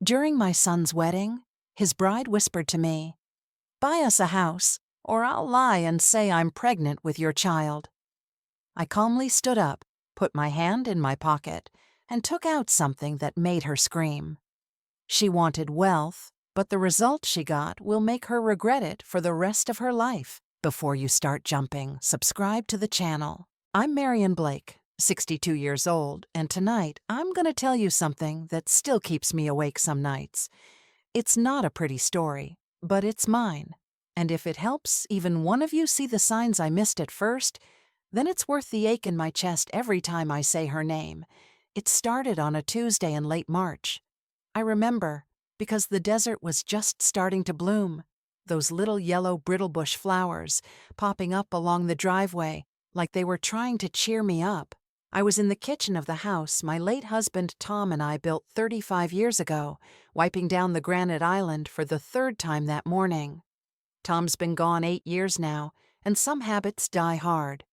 During my son's wedding, his bride whispered to me, "Buy us a house, or I'll lie and say I'm pregnant with your child." I calmly stood up, put my hand in my pocket, and took out something that made her scream. She wanted wealth, but the result she got will make her regret it for the rest of her life. Before you start jumping, subscribe to the channel. I'm Marian Blake, 62 years old, and tonight I'm going to tell you something that still keeps me awake some nights. It's not a pretty story, but it's mine. And if it helps even one of you see the signs I missed at first, then it's worth the ache in my chest every time I say her name. It started on a Tuesday in late March. I remember, because the desert was just starting to bloom, those little yellow brittlebush flowers popping up along the driveway like they were trying to cheer me up. I was in the kitchen of the house my late husband Tom and I built 35 years ago, wiping down the granite island for the third time that morning. Tom's been gone 8 years now, and some habits die hard.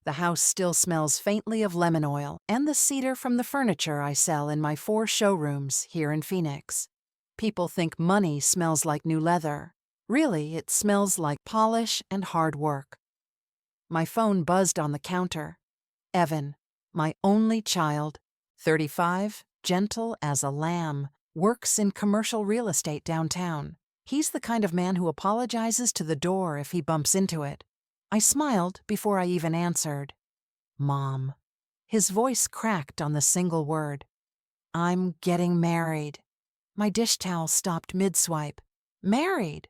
The house still smells faintly of lemon oil and the cedar from the furniture I sell in my 4 showrooms here in Phoenix. People think money smells like new leather. Really, it smells like polish and hard work. My phone buzzed on the counter. Evan, my only child, 35, gentle as a lamb, works in commercial real estate downtown. He's the kind of man who apologizes to the door if he bumps into it. I smiled before I even answered. Mom. His voice cracked on the single word. I'm getting married. My dish towel stopped mid-swipe. Married?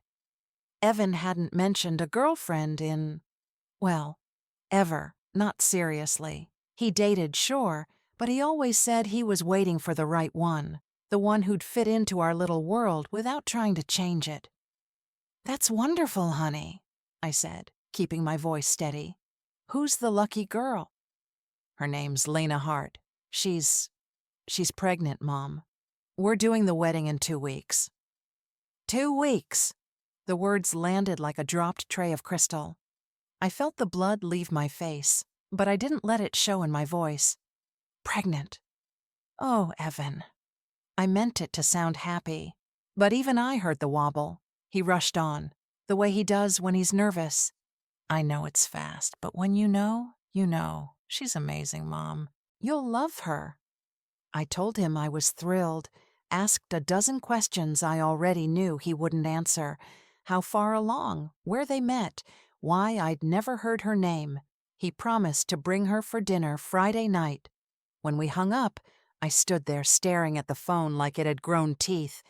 Evan hadn't mentioned a girlfriend well, ever, not seriously. He dated, sure, but he always said he was waiting for the right one, the one who'd fit into our little world without trying to change it. That's wonderful, honey, I said, keeping my voice steady. Who's the lucky girl? Her name's Lena Hart. She's pregnant, Mom. We're doing the wedding in 2 weeks. 2 weeks! The words landed like a dropped tray of crystal. I felt the blood leave my face, but I didn't let it show in my voice. Pregnant. Oh, Evan. I meant it to sound happy, but even I heard the wobble. He rushed on, the way he does when he's nervous. I know it's fast, but when you know, you know. She's amazing, Mom. You'll love her. I told him I was thrilled, asked a dozen questions I already knew he wouldn't answer. How far along, where they met, why I'd never heard her name. He promised to bring her for dinner Friday night. When we hung up, I stood there staring at the phone like it had grown teeth.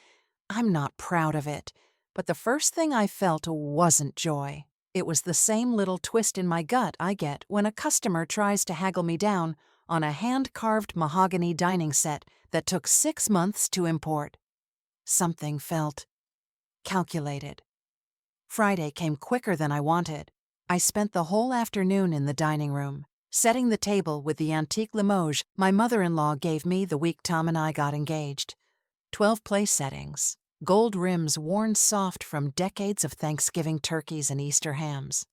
I'm not proud of it, but the first thing I felt wasn't joy. It was the same little twist in my gut I get when a customer tries to haggle me down on a hand-carved mahogany dining set that took 6 months to import. Something felt calculated. Friday came quicker than I wanted. I spent the whole afternoon in the dining room, setting the table with the antique Limoges my mother-in-law gave me the week Tom and I got engaged. 12 place settings, gold rims worn soft from decades of Thanksgiving turkeys and Easter hams.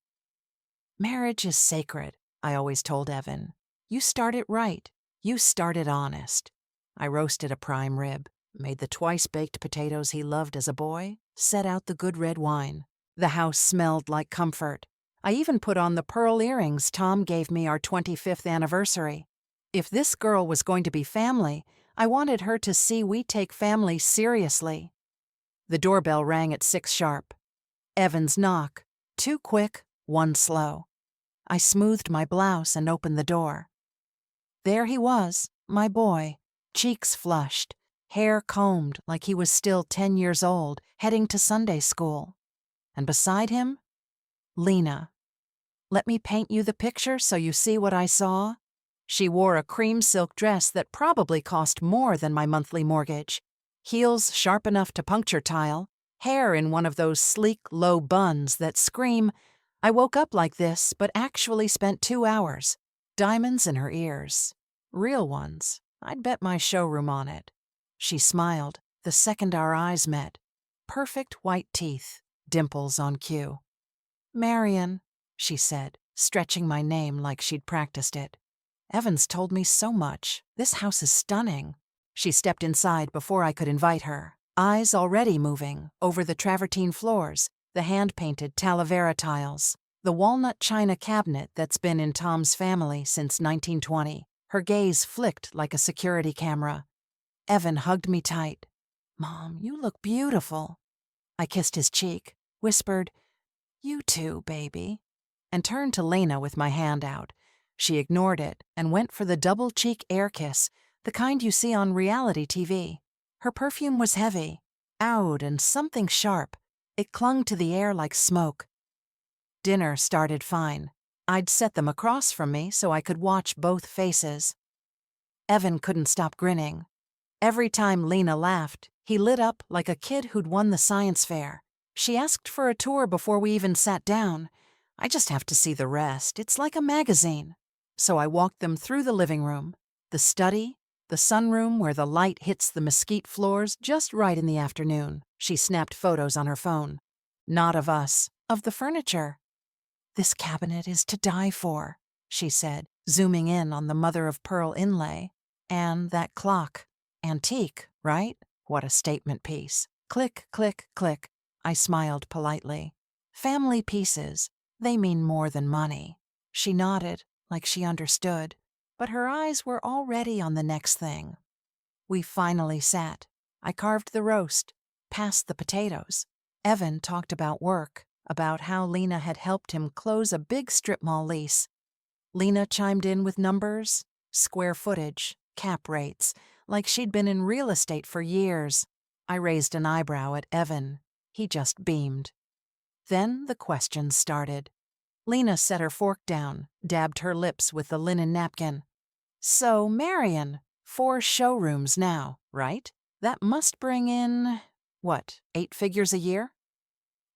Marriage is sacred, I always told Evan. You start it right. You start it honest. I roasted a prime rib, made the twice-baked potatoes he loved as a boy, set out the good red wine. The house smelled like comfort. I even put on the pearl earrings Tom gave me our 25th anniversary. If this girl was going to be family, I wanted her to see we take family seriously. The doorbell rang at 6 sharp. Evan's knock. 2 quick, 1 slow. I smoothed my blouse and opened the door. There he was, my boy, cheeks flushed, hair combed like he was still 10 years old, heading to Sunday school. And beside him, Lena. Let me paint you the picture so you see what I saw. She wore a cream silk dress that probably cost more than my monthly mortgage, heels sharp enough to puncture tile, hair in one of those sleek, low buns that scream, I woke up like this but actually spent 2 hours. Diamonds in her ears. Real ones. I'd bet my showroom on it. She smiled the second our eyes met. Perfect white teeth. Dimples on cue. Marian, she said, stretching my name like she'd practiced it. Evan's told me so much. This house is stunning. She stepped inside before I could invite her, eyes already moving over the travertine floors, the hand-painted Talavera tiles, the walnut china cabinet that's been in Tom's family since 1920. Her gaze flicked like a security camera. Evan hugged me tight. "Mom, you look beautiful." I kissed his cheek, whispered, "You too, baby," and turned to Lena with my hand out. She ignored it and went for the double cheek air kiss, the kind you see on reality TV. Her perfume was heavy, oud and something sharp. It clung to the air like smoke. Dinner started fine. I'd set them across from me so I could watch both faces. Evan couldn't stop grinning. Every time Lena laughed, he lit up like a kid who'd won the science fair. She asked for a tour before we even sat down. I just have to see the rest. It's like a magazine. So I walked them through the living room, the study, the sunroom where the light hits the mesquite floors just right in the afternoon. She snapped photos on her phone. Not of us, of the furniture. "This cabinet is to die for," she said, zooming in on the mother-of-pearl inlay. "And that clock. Antique, right? What a statement piece." Click, click, click. I smiled politely. "Family pieces. They mean more than money." She nodded, like she understood, but her eyes were already on the next thing. We finally sat. I carved the roast, passed the potatoes. Evan talked about work, about how Lena had helped him close a big strip mall lease. Lena chimed in with numbers, square footage, cap rates, like she'd been in real estate for years. I raised an eyebrow at Evan. He just beamed. Then the questions started. Lena set her fork down, dabbed her lips with the linen napkin. "So, Marion, 4 showrooms now, right? That must bring in, what, 8 figures a year?"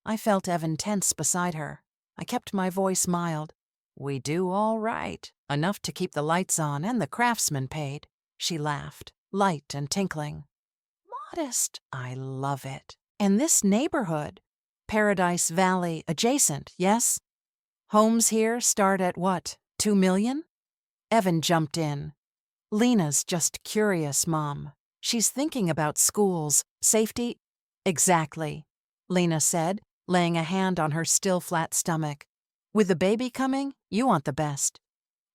I felt Evan tense beside her. I kept my voice mild. "We do all right. Enough to keep the lights on and the craftsmen paid." She laughed, light and tinkling. "Modest. I love it. And this neighborhood. Paradise Valley adjacent, yes? Homes here start at what, 2 million? Evan jumped in. "Lena's just curious, Mom. She's thinking about schools, safety." "Exactly," Lena said, laying a hand on her still flat stomach. "With the baby coming, you want the best.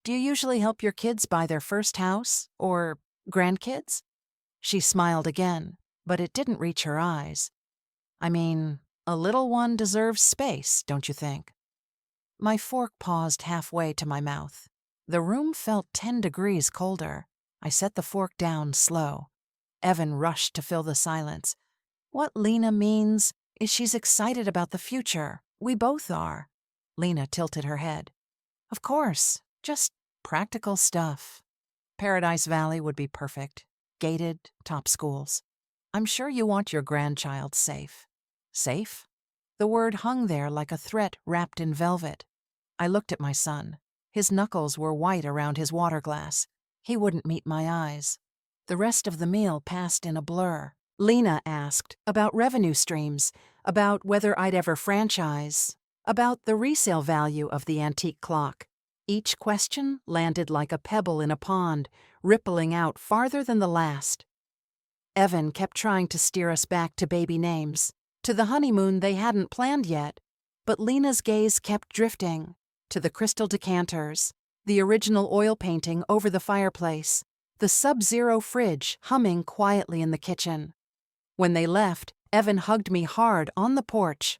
Do you usually help your kids buy their first house, or grandkids?" She smiled again, but it didn't reach her eyes. "I mean, a little one deserves space, don't you think?" My fork paused halfway to my mouth. The room felt 10 degrees colder. I set the fork down slow. Evan rushed to fill the silence. "What Lena means is she's excited about the future. We both are." Lena tilted her head. "Of course, just practical stuff. Paradise Valley would be perfect. Gated, top schools. I'm sure you want your grandchild safe." "Safe?" The word hung there like a threat wrapped in velvet. I looked at my son. His knuckles were white around his water glass. He wouldn't meet my eyes. The rest of the meal passed in a blur. Lena asked about revenue streams, about whether I'd ever franchise, about the resale value of the antique clock. Each question landed like a pebble in a pond, rippling out farther than the last. Evan kept trying to steer us back to baby names, to the honeymoon they hadn't planned yet, but Lena's gaze kept drifting to the crystal decanters, the original oil painting over the fireplace, the sub-zero fridge humming quietly in the kitchen. When they left, Evan hugged me hard on the porch.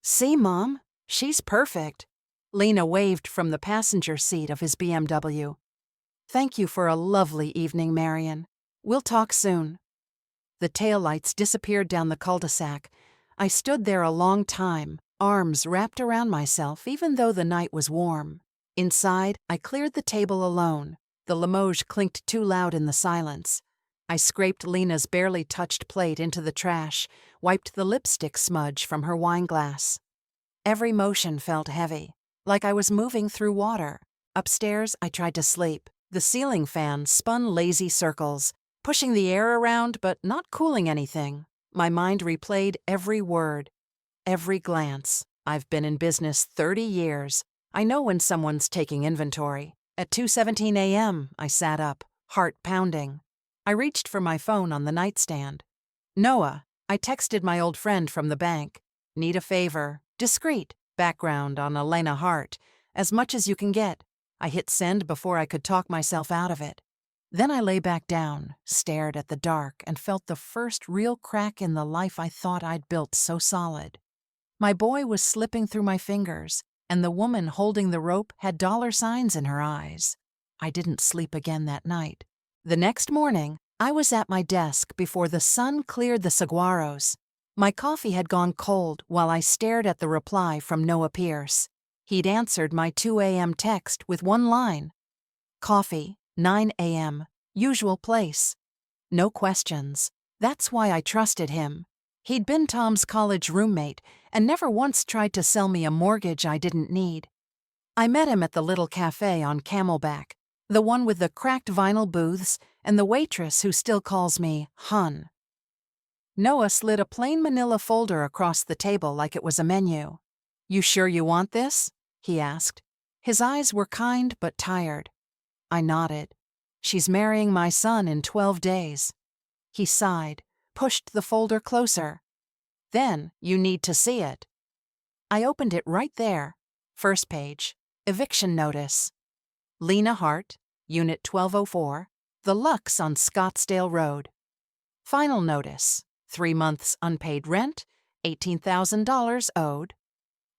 "See, Mom, she's perfect." Lena waved from the passenger seat of his BMW. "Thank you for a lovely evening, Marion. We'll talk soon." The taillights disappeared down the cul-de-sac. I stood there a long time, arms wrapped around myself even though the night was warm. Inside, I cleared the table alone. The Limoges clinked too loud in the silence. I scraped Lena's barely touched plate into the trash, wiped the lipstick smudge from her wine glass. Every motion felt heavy, like I was moving through water. Upstairs, I tried to sleep. The ceiling fan spun lazy circles, pushing the air around but not cooling anything. My mind replayed every word, every glance. I've been in business 30 years. I know when someone's taking inventory. At 2:17 a.m., I sat up, heart pounding. I reached for my phone on the nightstand. Noah, I texted my old friend from the bank. Need a favor. Discreet. Background on Elena Hart. As much as you can get. I hit send before I could talk myself out of it. Then I lay back down, stared at the dark, and felt the first real crack in the life I thought I'd built so solid. My boy was slipping through my fingers, and the woman holding the rope had $signs in her eyes. I didn't sleep again that night. The next morning, I was at my desk before the sun cleared the saguaros. My coffee had gone cold while I stared at the reply from Noah Pierce. He'd answered my 2 a.m. text with one line. Coffee, 9 a.m., usual place. No questions. That's why I trusted him. He'd been Tom's college roommate and never once tried to sell me a mortgage I didn't need. I met him at the little cafe on Camelback, the one with the cracked vinyl booths and the waitress who still calls me Hun. Noah slid a plain manila folder across the table like it was a menu. "You sure you want this?" he asked. His eyes were kind but tired. I nodded. "She's marrying my son in 12 days. He sighed, pushed the folder closer. "Then you need to see it." I opened it right there. First page. Eviction notice. Lena Hart, Unit 1204, The Lux on Scottsdale Road. Final notice. 3 months unpaid rent, $18,000 owed.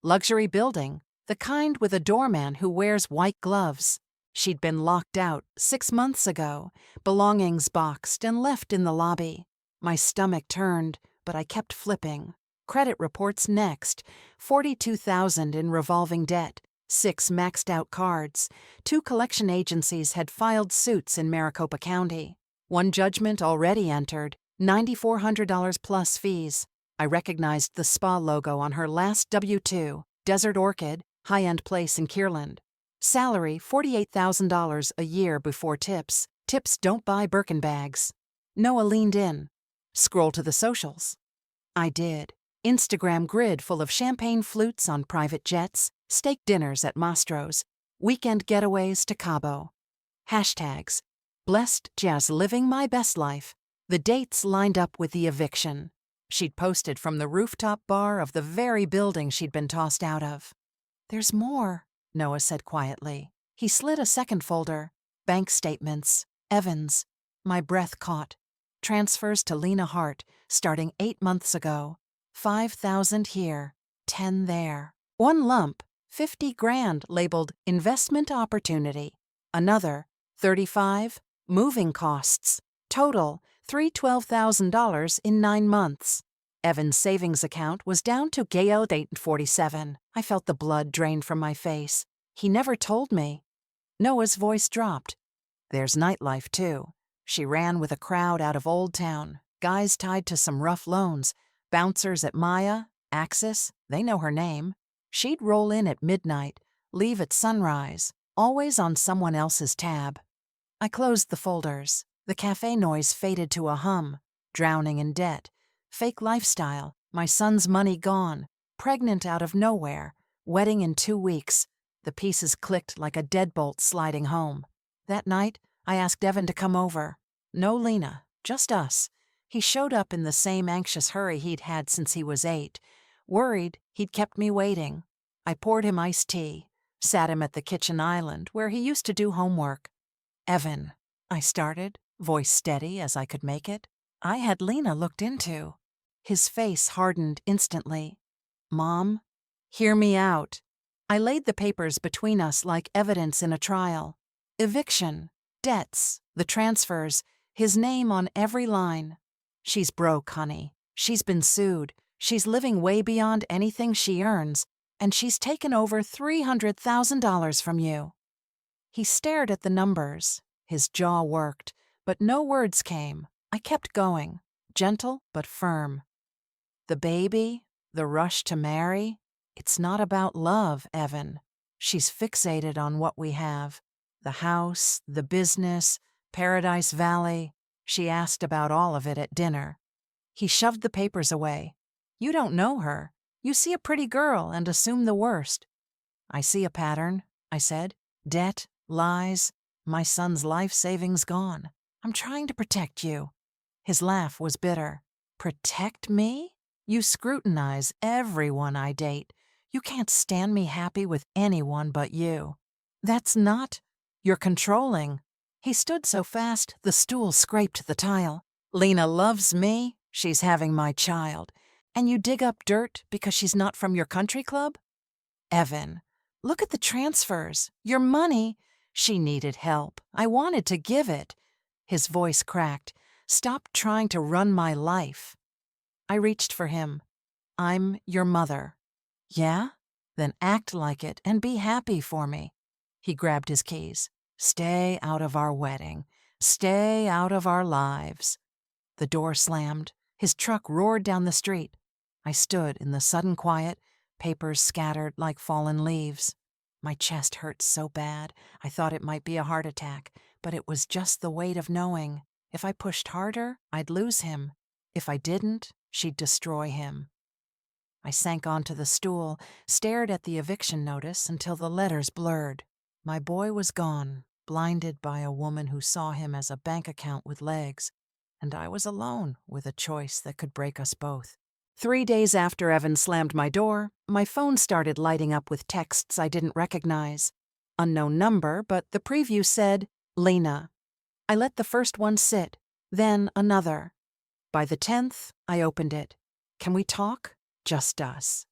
Luxury building, the kind with a doorman who wears white gloves. She'd been locked out 6 months ago, belongings boxed and left in the lobby. My stomach turned, but I kept flipping. Credit reports next. $42,000 in revolving debt, 6 maxed out cards. 2 collection agencies had filed suits in Maricopa County. 1 judgment already entered, $9,400 plus fees. I recognized the spa logo on her last W-2, Desert Orchid, high-end place in Kierland. Salary, $48,000 a year before tips. Tips don't buy Birkin bags. Noah leaned in. Scroll to the socials. I did. Instagram grid full of champagne flutes on private jets, steak dinners at Mastro's, weekend getaways to Cabo. Hashtags. Blessed Jazz living my best life. The dates lined up with the eviction. She'd posted from the rooftop bar of the very building she'd been tossed out of. "There's more," Noah said quietly. He slid a second folder. Bank statements. Evans. My breath caught. Transfers to Lena Hart, starting 8 months ago. 5,000 here, 10 there. One lump, 50 grand labeled investment opportunity. Another, 35, moving costs. Total, $312,000 in 9 months. Evan's savings account was down to $847. I felt the blood drain from my face. He never told me. Noah's voice dropped. There's nightlife, too. She ran with a crowd out of Old Town, guys tied to some rough loans, bouncers at Maya, Axis, they know her name. She'd roll in at midnight, leave at sunrise, always on someone else's tab. I closed the folders. The cafe noise faded to a hum. Drowning in debt. Fake lifestyle. My son's money gone. Pregnant out of nowhere. Wedding in 2 weeks. The pieces clicked like a deadbolt sliding home. That night, I asked Evan to come over. No Lena, just us. He showed up in the same anxious hurry he'd had since he was 8. Worried, he'd kept me waiting. I poured him iced tea. Sat him at the kitchen island where he used to do homework. "Evan," I started, voice steady as I could make it. I had Lena looked into. His face hardened instantly. "Mom, hear me out." I laid the papers between us like evidence in a trial. Eviction, debts, the transfers, his name on every line. "She's broke, honey. She's been sued. She's living way beyond anything she earns, and she's taken over $300,000 from you." He stared at the numbers. His jaw worked, but no words came. I kept going, gentle but firm. "The baby, the rush to marry, it's not about love, Evan. She's fixated on what we have. The house, the business, Paradise Valley." She asked about all of it at dinner. He shoved the papers away. "You don't know her. You see a pretty girl and assume the worst." "I see a pattern," I said. "Debt, lies, my son's life savings gone. I'm trying to protect you." His laugh was bitter. "Protect me? You scrutinize everyone I date. You can't stand me happy with anyone but you." "That's not—" "You're controlling." He stood so fast the stool scraped the tile. "Lena loves me. She's having my child. And you dig up dirt because she's not from your country club?" "Evan, look at the transfers. Your money—" "She needed help. I wanted to give it." His voice cracked. "Stop trying to run my life." I reached for him. "I'm your mother." "Yeah? Then act like it and be happy for me." He grabbed his keys. "Stay out of our wedding. Stay out of our lives." The door slammed. His truck roared down the street. I stood in the sudden quiet, papers scattered like fallen leaves. My chest hurt so bad, I thought it might be a heart attack, but it was just the weight of knowing. If I pushed harder, I'd lose him. If I didn't, she'd destroy him. I sank onto the stool, stared at the eviction notice until the letters blurred. My boy was gone, blinded by a woman who saw him as a bank account with legs, and I was alone with a choice that could break us both. 3 days after Evan slammed my door, my phone started lighting up with texts I didn't recognize. Unknown number, but the preview said, "Lena." I let the first one sit, then another. By the 10th, I opened it. "Can we talk? Just us.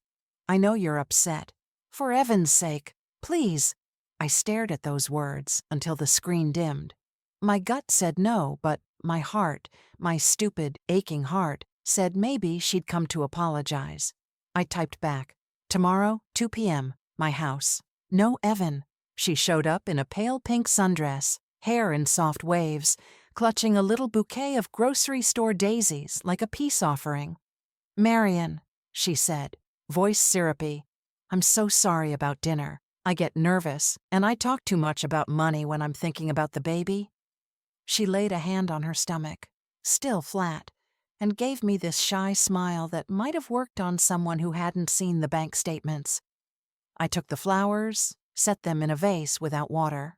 I know you're upset. For Evan's sake, please." I stared at those words until the screen dimmed. My gut said no, but my heart, my stupid, aching heart, said maybe she'd come to apologize. I typed back, "Tomorrow, 2 p.m., my house." No Evan. She showed up in a pale pink sundress, hair in soft waves, clutching a little bouquet of grocery store daisies like a peace offering. "Marion," she said, voice syrupy, "I'm so sorry about dinner. I get nervous, and I talk too much about money when I'm thinking about the baby." She laid a hand on her stomach, still flat, and gave me this shy smile that might have worked on someone who hadn't seen the bank statements. I took the flowers, set them in a vase without water.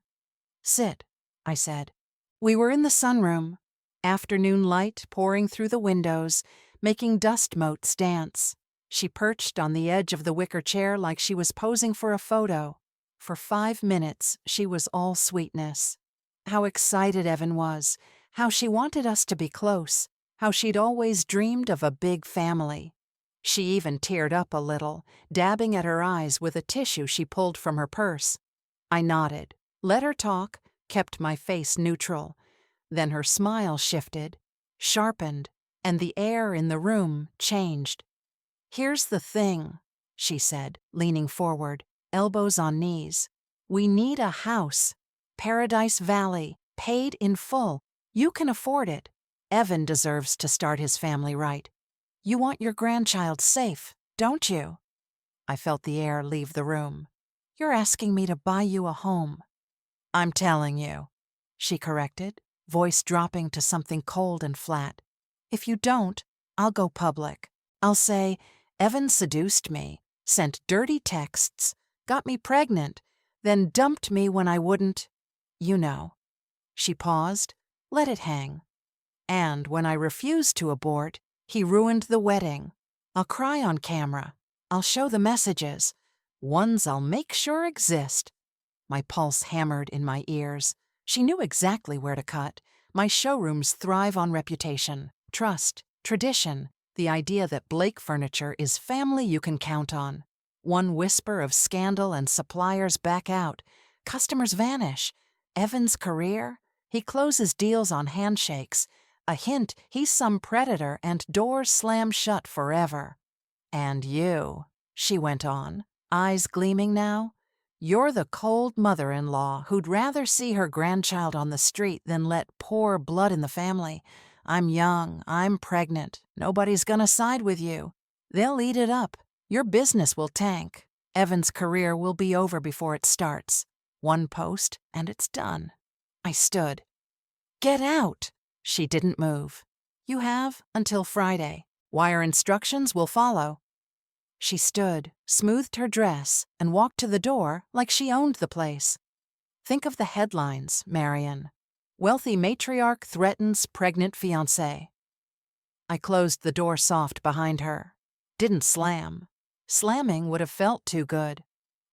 "Sit," I said. We were in the sunroom, afternoon light pouring through the windows, making dust motes dance. She perched on the edge of the wicker chair like she was posing for a photo. For 5 minutes, she was all sweetness. How excited Evan was, how she wanted us to be close, how she'd always dreamed of a big family. She even teared up a little, dabbing at her eyes with a tissue she pulled from her purse. I nodded, let her talk, kept my face neutral. Then her smile shifted, sharpened, and the air in the room changed. "Here's the thing," she said, leaning forward, elbows on knees. "We need a house. Paradise Valley, paid in full. You can afford it. Evan deserves to start his family right. You want your grandchild safe, don't you?" I felt the air leave the room. "You're asking me to buy you a home." "I'm telling you," she corrected, voice dropping to something cold and flat. "If you don't, I'll go public. I'll say, Evan seduced me, sent dirty texts, got me pregnant, then dumped me when I wouldn't. You know." She paused, let it hang. "And when I refused to abort, he ruined the wedding. I'll cry on camera. I'll show the messages. Ones I'll make sure exist." My pulse hammered in my ears. She knew exactly where to cut. My showrooms thrive on reputation, trust, tradition, the idea that Blake Furniture is family you can count on. One whisper of scandal and suppliers back out. Customers vanish. Evan's career? He closes deals on handshakes. A hint he's some predator and doors slam shut forever. "And you," she went on, eyes gleaming now, "you're the cold mother-in-law who'd rather see her grandchild on the street than let pour blood in the family. I'm young, I'm pregnant, nobody's gonna side with you. They'll eat it up. Your business will tank. Evan's career will be over before it starts. One post, and it's done." I stood. "Get out!" She didn't move. "You have until Friday. Wire instructions will follow." She stood, smoothed her dress, and walked to the door like she owned the place. "Think of the headlines, Marion." Wealthy matriarch threatens pregnant fiancé. I closed the door soft behind her. Didn't slam. Slamming would have felt too good.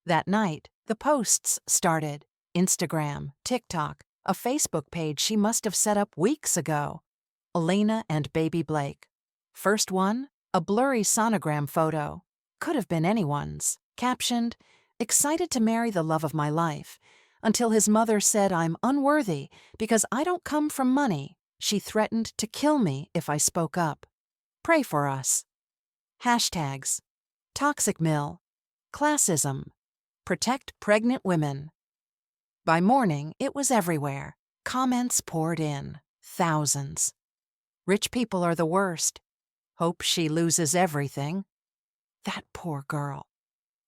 That night, the posts started. Instagram, TikTok, a Facebook page she must have set up weeks ago. Elena and baby Blake. First one, a blurry sonogram photo. Could have been anyone's. Captioned, "Excited to marry the love of my life," until his mother said I'm unworthy because I don't come from money. She threatened to kill me if I spoke up. Pray for us. Hashtags: Toxic Mill, Classism, Protect Pregnant Women. By morning, it was everywhere. Comments poured in. Thousands. Rich people are the worst. Hope she loses everything. That poor girl.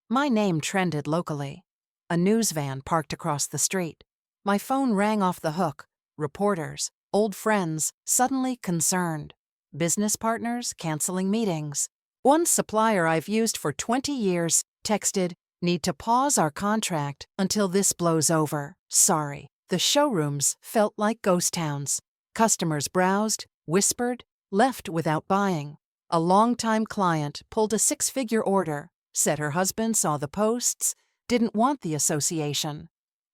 My name trended locally. A news van parked across the street. My phone rang off the hook. Reporters, old friends, suddenly concerned. Business partners canceling meetings. One supplier I've used for 20 years texted, "Need to pause our contract until this blows over. Sorry." The showrooms felt like ghost towns. Customers browsed, whispered, left without buying. A longtime client pulled a 6-figure order, said her husband saw the posts, didn't want the association.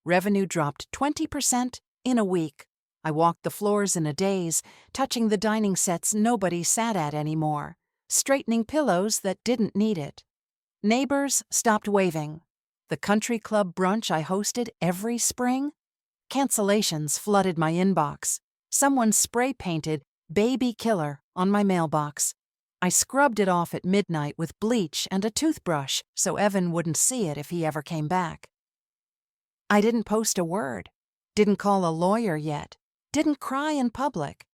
Revenue dropped 20% in a week. I walked the floors in a daze, touching the dining sets nobody sat at anymore, straightening pillows that didn't need it. Neighbors stopped waving. The country club brunch I hosted every spring? Cancellations flooded my inbox. Someone spray-painted "Baby Killer" on my mailbox. I scrubbed it off at midnight with bleach and a toothbrush so Evan wouldn't see it if he ever came back. I didn't post a word. Didn't call a lawyer yet. Didn't cry in public.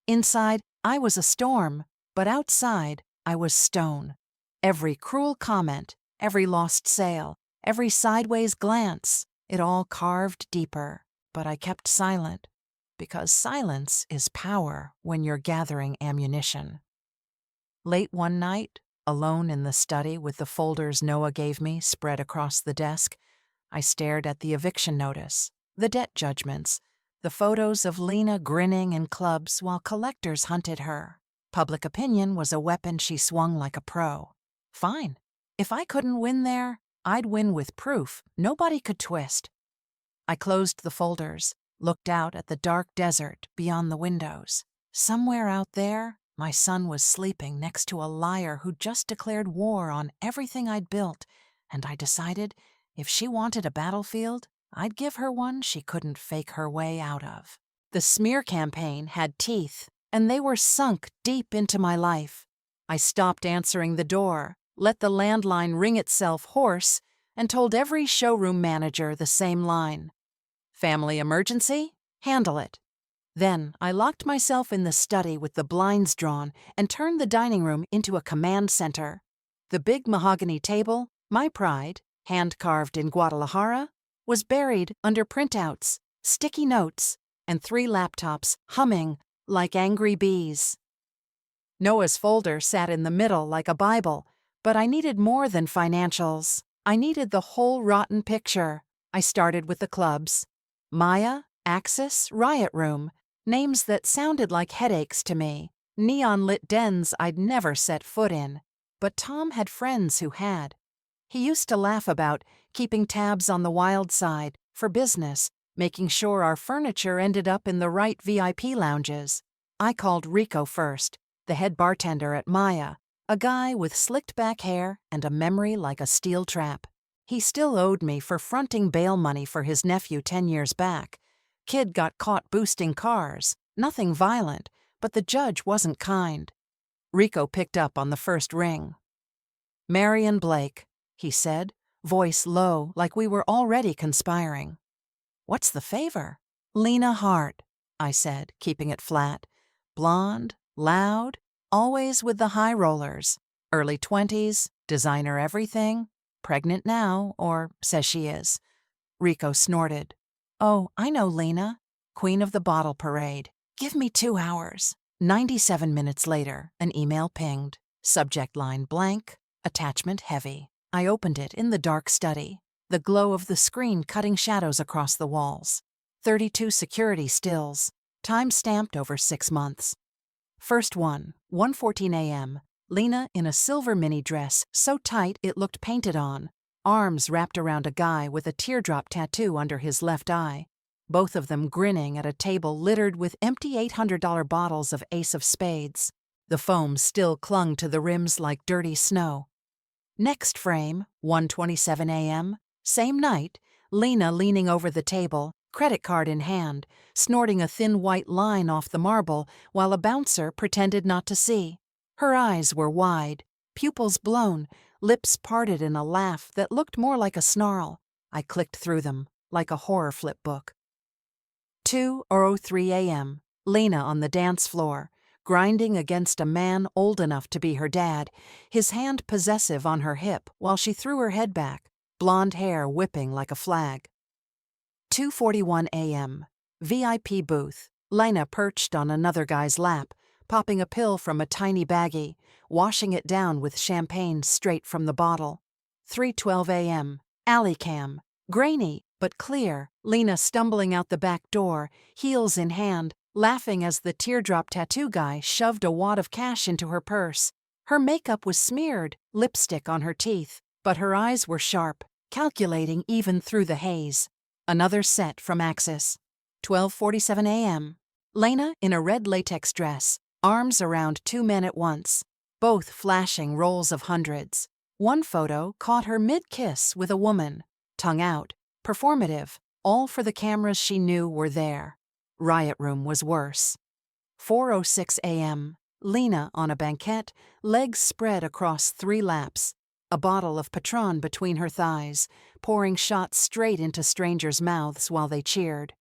Inside, I was a storm, but outside, I was stone. Every cruel comment, every lost sale, every sideways glance, it all carved deeper. But I kept silent, because silence is power when you're gathering ammunition. Late one night, alone in the study with the folders Noah gave me spread across the desk, I stared at the eviction notice, the debt judgments, the photos of Lena grinning in clubs while collectors hunted her. Public opinion was a weapon she swung like a pro. Fine. If I couldn't win there, I'd win with proof nobody could twist. I closed the folders, looked out at the dark desert beyond the windows. Somewhere out there, my son was sleeping next to a liar who just declared war on everything I'd built, and I decided if she wanted a battlefield, I'd give her one she couldn't fake her way out of. The smear campaign had teeth, and they were sunk deep into my life. I stopped answering the door, let the landline ring itself hoarse, and told every showroom manager the same line. Family emergency? Handle it. Then I locked myself in the study with the blinds drawn and turned the dining room into a command center. The big mahogany table, my pride, hand-carved in Guadalajara, was buried under printouts, sticky notes, and 3 laptops humming like angry bees. Noah's folder sat in the middle like a Bible, but I needed more than financials. I needed the whole rotten picture. I started with the clubs. Maya, Axis, Riot Room, names that sounded like headaches to me, neon-lit dens I'd never set foot in. But Tom had friends who had. He used to laugh about keeping tabs on the wild side, for business, making sure our furniture ended up in the right VIP lounges. I called Rico first, the head bartender at Maya, a guy with slicked-back hair and a memory like a steel trap. He still owed me for fronting bail money for his nephew 10 years back. Kid got caught boosting cars, nothing violent, but the judge wasn't kind. Rico picked up on the first ring. "Marion Blake," he said, voice low like we were already conspiring. "What's the favor?" "Lena Hart," I said, keeping it flat. Blonde, loud, always with the high rollers. Early 20s, designer everything. Pregnant now, or says she is. Rico snorted. "Oh, I know Lena. Queen of the Bottle Parade. Give me 2 hours. 97 minutes later, an email pinged. Subject line blank, attachment heavy. I opened it in the dark study, the glow of the screen cutting shadows across the walls. 32 security stills, time stamped over 6 months. First one, 1:14 a.m. Lena in a silver mini dress so tight it looked painted on, arms wrapped around a guy with a teardrop tattoo under his left eye, both of them grinning at a table littered with empty $800 bottles of Ace of Spades. The foam still clung to the rims like dirty snow. Next frame, 1:27 a.m., same night, Lena leaning over the table, credit card in hand, snorting a thin white line off the marble while a bouncer pretended not to see. Her eyes were wide, pupils blown, lips parted in a laugh that looked more like a snarl. I clicked through them, like a horror flip book. 2:03 a.m., Lena on the dance floor, grinding against a man old enough to be her dad, his hand possessive on her hip while she threw her head back, blonde hair whipping like a flag. 2:41 a.m., VIP booth, Lena perched on another guy's lap, popping a pill from a tiny baggie, washing it down with champagne straight from the bottle. 3:12 a.m., alley cam, grainy but clear, Lena stumbling out the back door, heels in hand, laughing as the teardrop tattoo guy shoved a wad of cash into her purse. Her makeup was smeared, lipstick on her teeth, but her eyes were sharp, calculating even through the haze. Another set from Axis. 12:47 a.m., Lena in a red latex dress, arms around 2 men at once, both flashing rolls of hundreds. One photo caught her mid-kiss with a woman, tongue out, performative, all for the cameras she knew were there. Riot room was worse. 4:06 a.m., Lena on a banquette, legs spread across 3 laps, a bottle of Patron between her thighs, pouring shots straight into strangers' mouths while they cheered.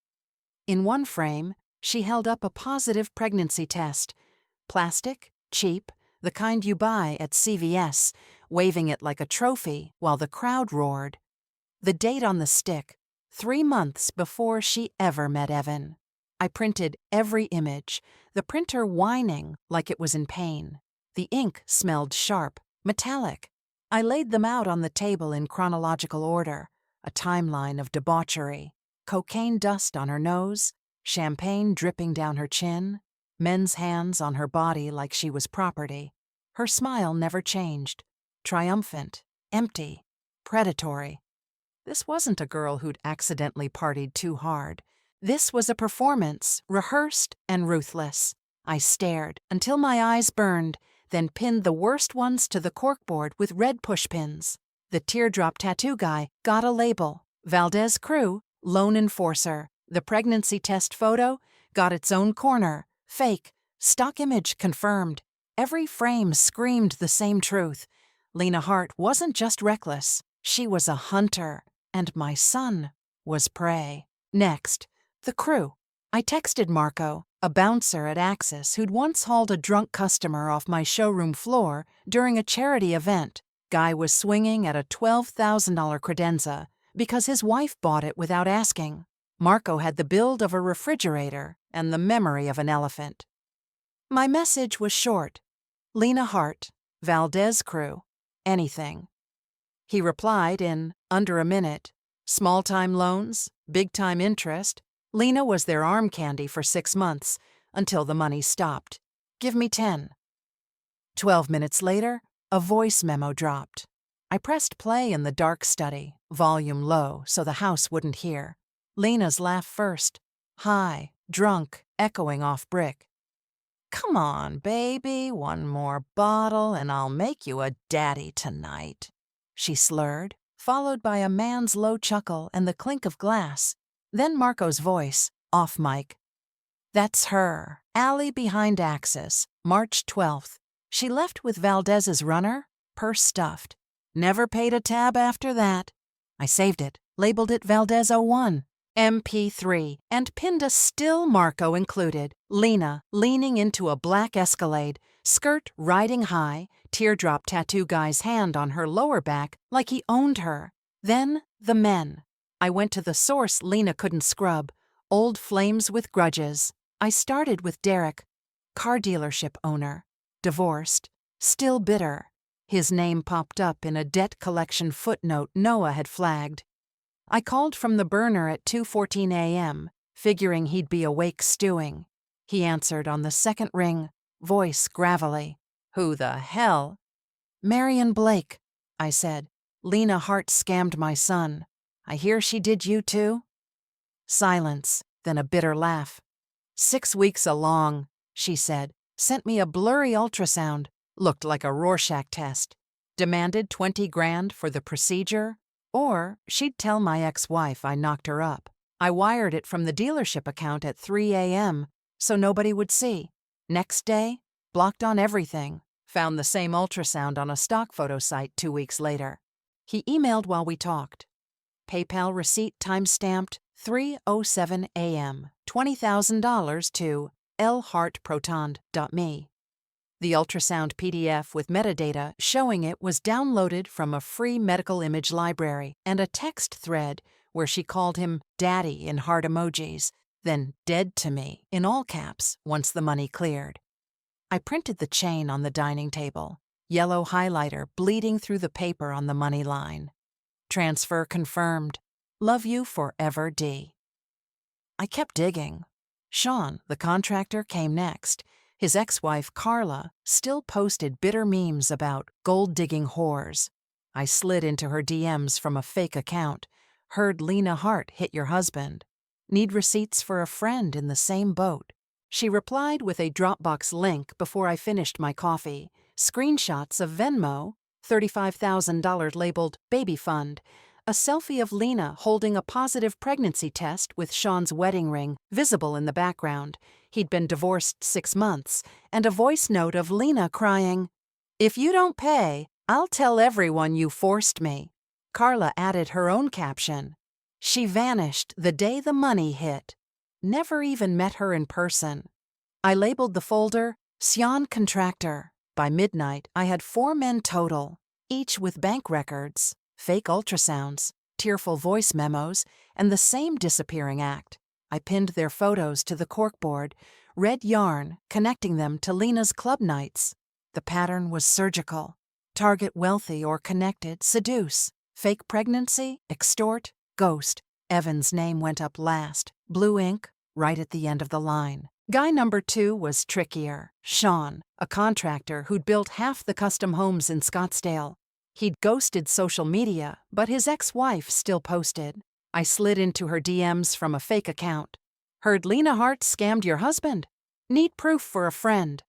In one frame, she held up a positive pregnancy test. Plastic, cheap, the kind you buy at CVS, waving it like a trophy while the crowd roared. The date on the stick, 3 months before she ever met Evan. I printed every image, the printer whining like it was in pain. The ink smelled sharp, metallic. I laid them out on the table in chronological order, a timeline of debauchery. Cocaine dust on her nose, champagne dripping down her chin, men's hands on her body like she was property. Her smile never changed. Triumphant, empty, predatory. This wasn't a girl who'd accidentally partied too hard. This was a performance, rehearsed and ruthless. I stared until my eyes burned, then pinned the worst ones to the corkboard with red pushpins. The teardrop tattoo guy got a label. Valdez Crew, lone enforcer. The pregnancy test photo got its own corner. Fake. Stock image confirmed. Every frame screamed the same truth. Lena Hart wasn't just reckless. She was a hunter. And my son was prey. Next, the crew. I texted Marco, a bouncer at Axis who'd once hauled a drunk customer off my showroom floor during a charity event. Guy was swinging at a $12,000 credenza because his wife bought it without asking. Marco had the build of a refrigerator and the memory of an elephant. My message was short. Lena Hart, Valdez Crew, anything. He replied in under a minute. Small-time loans, big-time interest. Lena was their arm candy for 6 months, until the money stopped. Give me 10. 12 minutes later, a voice memo dropped. I pressed play in the dark study, volume low so the house wouldn't hear. Lena's laugh first, high, drunk, echoing off brick. Come on, baby, one more bottle and I'll make you a daddy tonight. She slurred, followed by a man's low chuckle and the clink of glass. Then Marco's voice, off mic. That's her, alley behind Axis, March 12th. She left with Valdez's runner, purse stuffed. Never paid a tab after that. I saved it, labeled it Valdez 01, MP3, and pinned a still Marco included. Lena leaning into a black Escalade, skirt riding high, teardrop tattoo guy's hand on her lower back like he owned her. Then the men. I went to the source Lena couldn't scrub, old flames with grudges. I started with Derek, car dealership owner, divorced, still bitter. His name popped up in a debt collection footnote Noah had flagged. I called from the burner at 2:14 a.m., figuring he'd be awake stewing. He answered on the second ring, voice gravelly. "Who the hell?" "Marion Blake," I said. "Lena Hart scammed my son. I hear she did you too?" Silence, then a bitter laugh. "6 weeks along," she said. "Sent me a blurry ultrasound. Looked like a Rorschach test. Demanded 20 grand for the procedure, or she'd tell my ex-wife I knocked her up. I wired it from the dealership account at 3 a.m. so nobody would see. Next day, blocked on everything. Found the same ultrasound on a stock photo site 2 weeks later." He emailed while we talked. PayPal receipt timestamped 3:07 a.m. $20,000 to lhartprotond.me. The ultrasound PDF with metadata showing it was downloaded from a free medical image library and a text thread where she called him Daddy in heart emojis, then dead to me in all caps once the money cleared. I printed the chain on the dining table, yellow highlighter bleeding through the paper on the money line. Transfer confirmed. Love you forever, D. I kept digging. Sean, the contractor, came next. His ex-wife, Carla, still posted bitter memes about gold-digging whores. I slid into her DMs from a fake account. Heard Lena Hart hit your husband. Need receipts for a friend in the same boat. She replied with a Dropbox link before I finished my coffee. Screenshots of Venmo, $35,000 labeled Baby Fund, a selfie of Lena holding a positive pregnancy test with Sean's wedding ring visible in the background. He'd been divorced 6 months, and a voice note of Lena crying, "If you don't pay, I'll tell everyone you forced me." Carla added her own caption. "She vanished the day the money hit. Never even met her in person." I labeled the folder Sean Contractor. By midnight, I had 4 men total, each with bank records, fake ultrasounds, tearful voice memos, and the same disappearing act. I pinned their photos to the corkboard, red yarn connecting them to Lena's club nights. The pattern was surgical. Target wealthy or connected, seduce. Fake pregnancy, extort, ghost. Evan's name went up last, blue ink, right at the end of the line. Guy number 2 was trickier. Sean, a contractor who'd built half the custom homes in Scottsdale. He'd ghosted social media, but his ex-wife still posted. I slid into her DMs from a fake account. Heard Lena Hart scammed your husband? Need proof for a friend.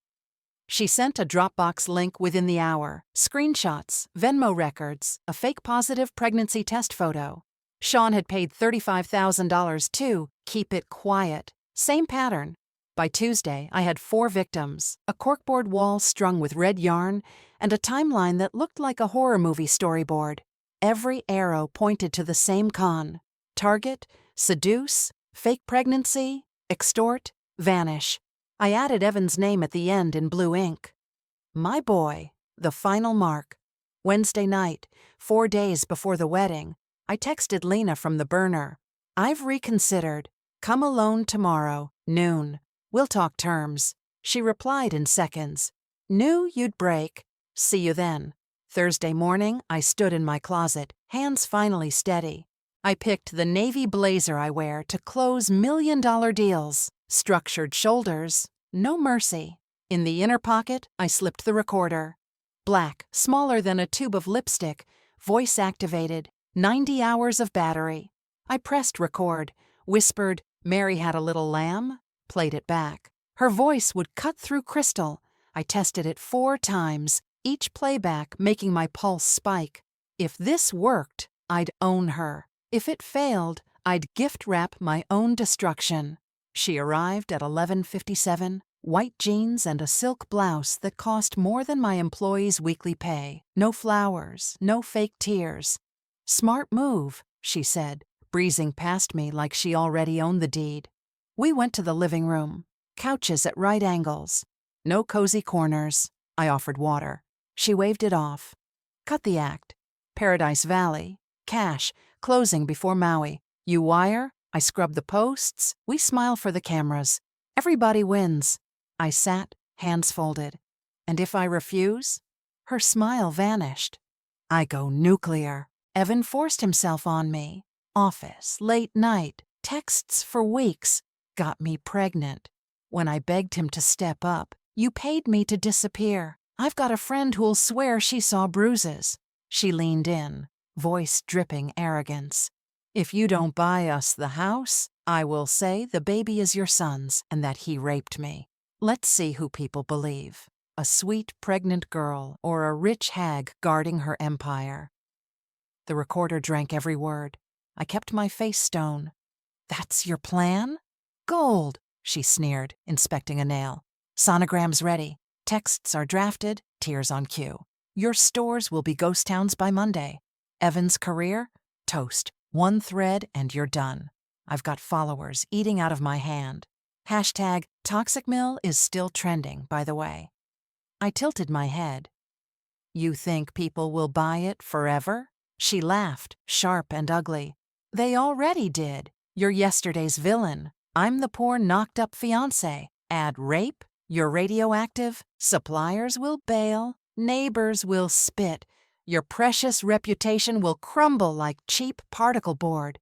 She sent a Dropbox link within the hour, screenshots, Venmo records, a fake positive pregnancy test photo. Sean had paid $35,000 too. Keep it quiet. Same pattern. By Tuesday, I had 4 victims, a corkboard wall strung with red yarn, and a timeline that looked like a horror movie storyboard. Every arrow pointed to the same con. Target, seduce, fake pregnancy, extort, vanish. I added Evan's name at the end in blue ink. My boy, the final mark. Wednesday night, 4 days before the wedding, I texted Lena from the burner. "I've reconsidered. Come alone tomorrow, noon. We'll talk terms." She replied in seconds. "Knew you'd break. See you then." Thursday morning, I stood in my closet, hands finally steady. I picked the navy blazer I wear to close million-dollar deals. Structured shoulders, no mercy. In the inner pocket, I slipped the recorder. Black, smaller than a tube of lipstick, voice-activated, 90 hours of battery. I pressed record, whispered, "Mary had a little lamb," played it back. Her voice would cut through crystal. I tested it 4 times, each playback making my pulse spike. If this worked, I'd own her. If it failed, I'd gift wrap my own destruction. She arrived at 11:57, white jeans and a silk blouse that cost more than my employees' weekly pay. No flowers, no fake tears. "Smart move," she said, breezing past me like she already owned the deed. We went to the living room. Couches at right angles. No cozy corners. I offered water. She waved it off. Cut the act. Paradise Valley. Cash. Closing before Maui. You wire. I scrub the posts. We smile for the cameras. Everybody wins. I sat, hands folded. And if I refuse? Her smile vanished. I go nuclear. Evan forced himself on me. Office, late night, texts for weeks. got me pregnant. When I begged him to step up, you paid me to disappear. I've got a friend who'll swear she saw bruises. She leaned in, voice dripping arrogance. If you don't buy us the house, I will say the baby is your son's and that he raped me. Let's see who people believe. A sweet pregnant girl or a rich hag guarding her empire. The recorder drank every word. I kept my face stone. That's your plan? Gold, she sneered, inspecting a nail. Sonogram's ready. Texts are drafted, tears on cue. Your stores will be ghost towns by Monday. Evan's career? Toast. One thread and you're done. I've got followers eating out of my hand. Hashtag Toxic Mill is still trending, by the way. I tilted my head. You think people will buy it forever? She laughed, sharp and ugly. They already did. You're yesterday's villain. I'm the poor knocked-up fiancé. Add rape, you're radioactive, suppliers will bail, neighbors will spit. Your precious reputation will crumble like cheap particle board.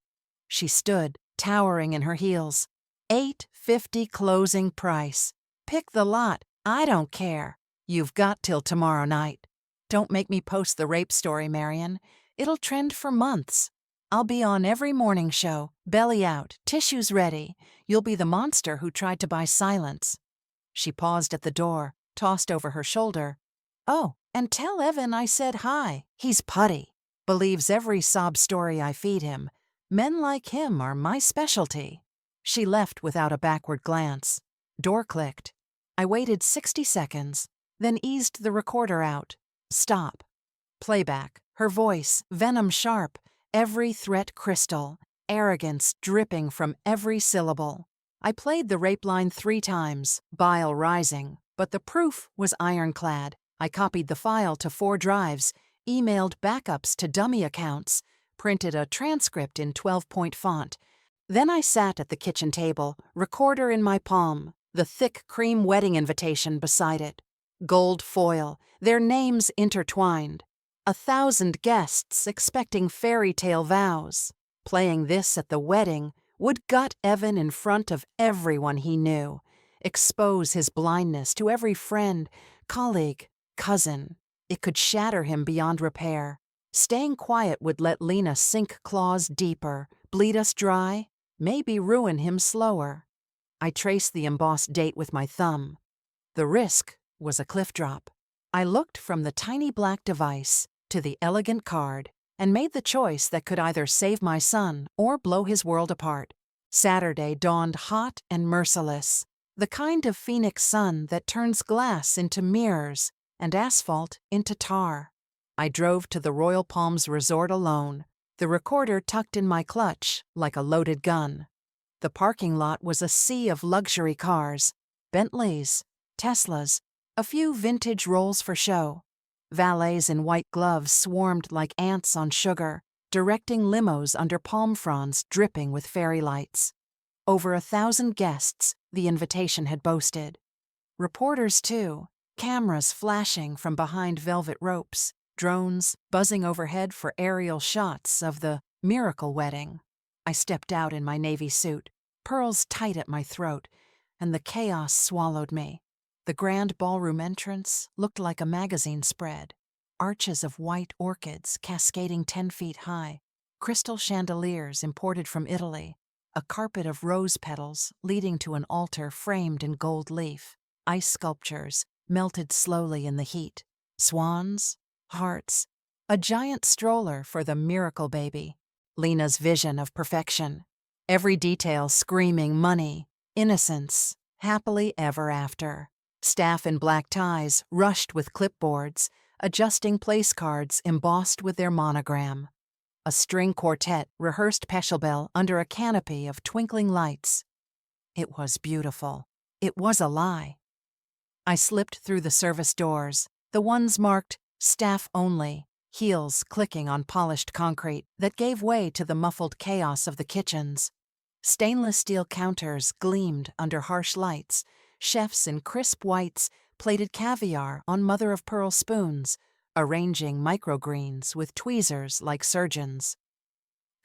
She stood, towering in her heels. $8.50 closing price. Pick the lot. I don't care. You've got till tomorrow night. Don't make me post the rape story, Marion. It'll trend for months. I'll be on every morning show, belly out, tissues ready. You'll be the monster who tried to buy silence. She paused at the door, tossed over her shoulder. Oh, and tell Evan I said hi. He's putty. Believes every sob story I feed him. Men like him are my specialty. She left without a backward glance. Door clicked. I waited 60 seconds, then eased the recorder out. Stop. Playback. Her voice, venom sharp, every threat crystal, arrogance dripping from every syllable. I played the rape line 3 times, bile rising, but the proof was ironclad. I copied the file to 4 drives, emailed backups to dummy accounts, printed a transcript in 12-point font. Then I sat at the kitchen table, recorder in my palm, the thick cream wedding invitation beside it. Gold foil, their names intertwined. 1,000 guests expecting fairy tale vows. Playing this at the wedding would gut Evan in front of everyone he knew, expose his blindness to every friend, colleague, cousin. It could shatter him beyond repair. Staying quiet would let Lena sink claws deeper, bleed us dry, maybe ruin him slower. I traced the embossed date with my thumb. The risk was a cliff drop. I looked from the tiny black device to the elegant card and made the choice that could either save my son or blow his world apart. Saturday dawned hot and merciless, the kind of phoenix sun that turns glass into mirrors and asphalt into tar. I drove to the Royal Palms Resort alone, the recorder tucked in my clutch like a loaded gun. The parking lot was a sea of luxury cars, Bentleys, Teslas, a few vintage Rolls for show. Valets in white gloves swarmed like ants on sugar, directing limos under palm fronds dripping with fairy lights. Over 1,000 guests, the invitation had boasted. Reporters, too, cameras flashing from behind velvet ropes, drones buzzing overhead for aerial shots of the miracle wedding. I stepped out in my navy suit, pearls tight at my throat, and the chaos swallowed me. The grand ballroom entrance looked like a magazine spread. Arches of white orchids cascading 10 feet high, crystal chandeliers imported from Italy, a carpet of rose petals leading to an altar framed in gold leaf, ice sculptures melted slowly in the heat, swans, hearts, a giant stroller for the miracle baby, Lena's vision of perfection. Every detail screaming money, innocence, happily ever after. Staff in black ties rushed with clipboards, adjusting place cards embossed with their monogram. A string quartet rehearsed Pechelbel under a canopy of twinkling lights. It was beautiful. It was a lie. I slipped through the service doors, the ones marked staff only, heels clicking on polished concrete that gave way to the muffled chaos of the kitchens. Stainless steel counters gleamed under harsh lights. Chefs in crisp whites plated caviar on mother-of-pearl spoons, arranging microgreens with tweezers like surgeons.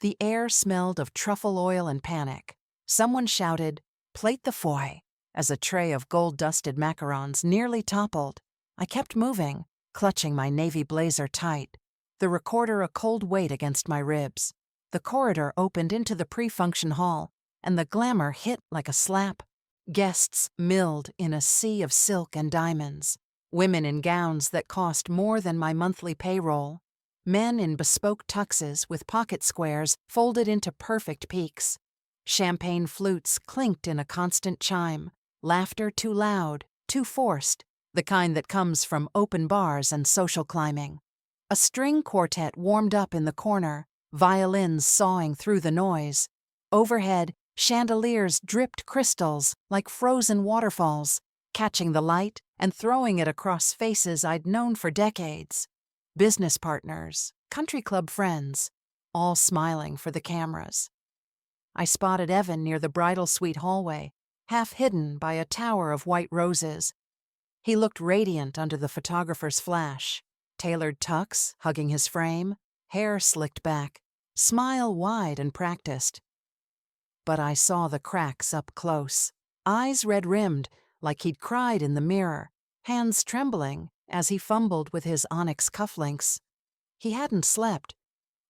The air smelled of truffle oil and panic. Someone shouted, Plate the foie. As a tray of gold-dusted macarons nearly toppled, I kept moving, clutching my navy blazer tight, the recorder a cold weight against my ribs. The corridor opened into the pre-function hall, and the glamour hit like a slap. Guests milled in a sea of silk and diamonds. Women in gowns that cost more than my monthly payroll. Men in bespoke tuxes with pocket squares folded into perfect peaks. Champagne flutes clinked in a constant chime. Laughter too loud, too forced, the kind that comes from open bars and social climbing. A string quartet warmed up in the corner, violins sawing through the noise. Overhead, chandeliers dripped crystals like frozen waterfalls, catching the light and throwing it across faces I'd known for decades. Business partners, country club friends, all smiling for the cameras. I spotted Evan near the bridal suite hallway, half hidden by a tower of white roses. He looked radiant under the photographer's flash. Tailored tux hugging his frame, hair slicked back, smile wide and practiced. But I saw the cracks up close, eyes red-rimmed like he'd cried in the mirror, hands trembling as he fumbled with his onyx cufflinks. He hadn't slept,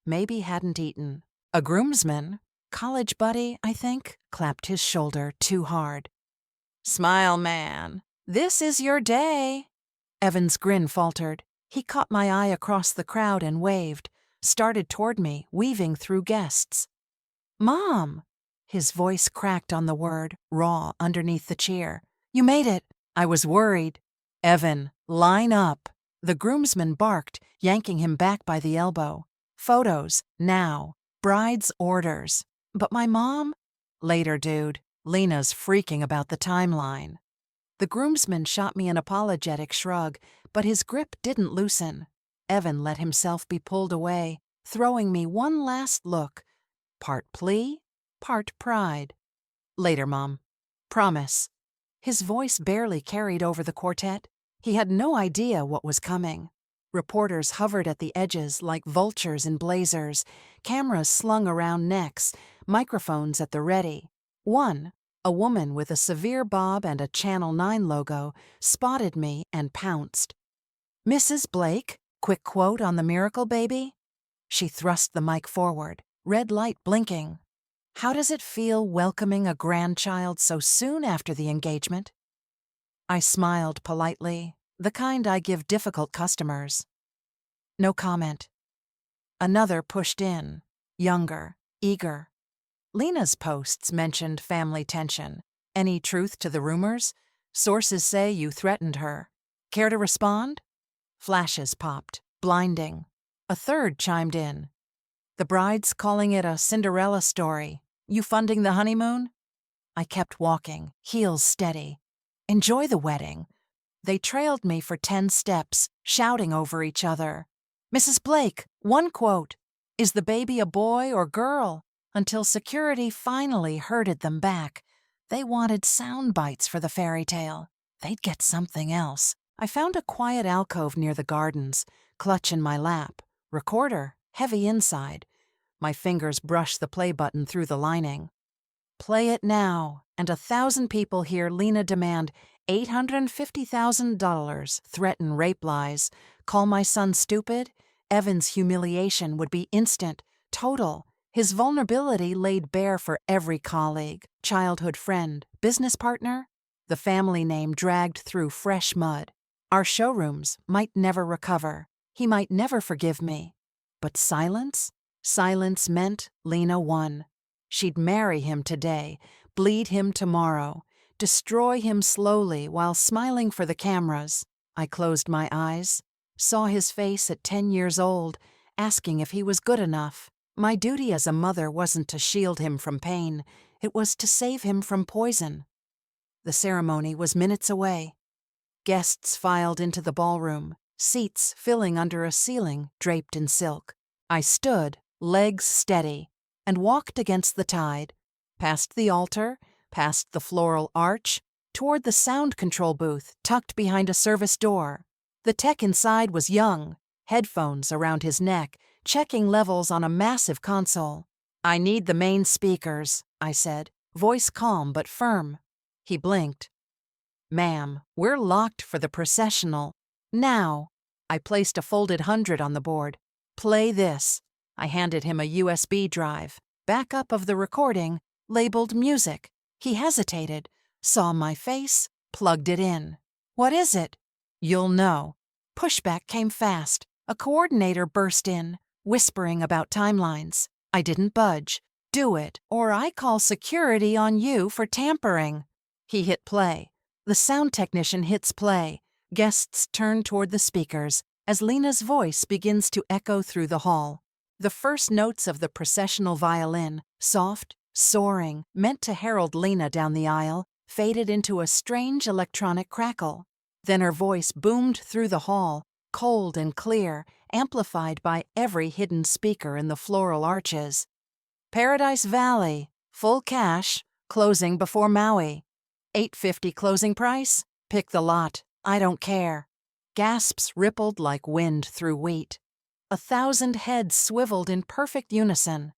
maybe hadn't eaten. A groomsman, college buddy, I think, clapped his shoulder too hard. "Smile, man. This is your day." Evan's grin faltered. He caught my eye across the crowd and waved, started toward me, weaving through guests. "Mom!" His voice cracked on the word, raw underneath the cheer. "You made it." I was worried. "Evan, line up." The groomsman barked, yanking him back by the elbow. "Photos, now. Bride's orders." "But my mom?" "Later, dude. Lena's freaking about the timeline." The groomsman shot me an apologetic shrug, but his grip didn't loosen. Evan let himself be pulled away, throwing me one last look. Part plea, part pride. "Later, Mom. Promise." His voice barely carried over the quartet. He had no idea what was coming. Reporters hovered at the edges like vultures in blazers, cameras slung around necks, microphones at the ready. One, a woman with a severe bob and a Channel 9 logo, spotted me and pounced. "Mrs. Blake, quick quote on the miracle baby?" She thrust the mic forward, red light blinking. "How does it feel welcoming a grandchild so soon after the engagement?" I smiled politely, the kind I give difficult customers. No comment. Another pushed in, younger, eager. "Lena's posts mentioned family tension. Any truth to the rumors? Sources say you threatened her. Care to respond?" Flashes popped, blinding. A third chimed in. "The bride's calling it a Cinderella story. You funding the honeymoon?" I kept walking, heels steady. "Enjoy the wedding." They trailed me for 10 steps, shouting over each other. "Mrs. Blake, one quote. Is the baby a boy or girl?" Until security finally herded them back. They wanted sound bites for the fairy tale. They'd get something else. I found a quiet alcove near the gardens, clutch in my lap, recorder, heavy inside. My fingers brushed the play button through the lining. Play it now, and 1,000 people hear Lena demand $850,000, threaten rape lies, call my son stupid. Evan's humiliation would be instant, total. His vulnerability laid bare for every colleague, childhood friend, business partner. The family name dragged through fresh mud. Our showrooms might never recover. He might never forgive me. But silence? Silence meant Lena won. She'd marry him today, bleed him tomorrow, destroy him slowly while smiling for the cameras. I closed my eyes, saw his face at 10 years old, asking if he was good enough. My duty as a mother wasn't to shield him from pain, it was to save him from poison. The ceremony was minutes away. Guests filed into the ballroom, seats filling under a ceiling draped in silk. I stood, legs steady, and walked against the tide, past the altar, past the floral arch, toward the sound control booth tucked behind a service door. The tech inside was young, headphones around his neck, checking levels on a massive console. "I need the main speakers," I said. voice calm but firm. He blinked. "Ma'am, we're locked for the processional. Now." I placed a folded 100 on the board. "Play this." I handed him a USB drive. Backup of the recording, labeled music. He hesitated, saw my face, plugged it in. "What is it?" "You'll know." Pushback came fast. A coordinator burst in, whispering about timelines. I didn't budge. "Do it, or I call security on you for tampering." He hit play. The sound technician hits play. Guests turn toward the speakers as Lena's voice begins to echo through the hall. The first notes of the processional violin, soft, soaring, meant to herald Lena down the aisle, faded into a strange electronic crackle. Then her voice boomed through the hall, cold and clear, amplified by every hidden speaker in the floral arches. "Paradise Valley, full cash, closing before Maui. $850 closing price? Pick the lot, I don't care." Gasps rippled like wind through wheat. 1,000 heads swiveled in perfect unison.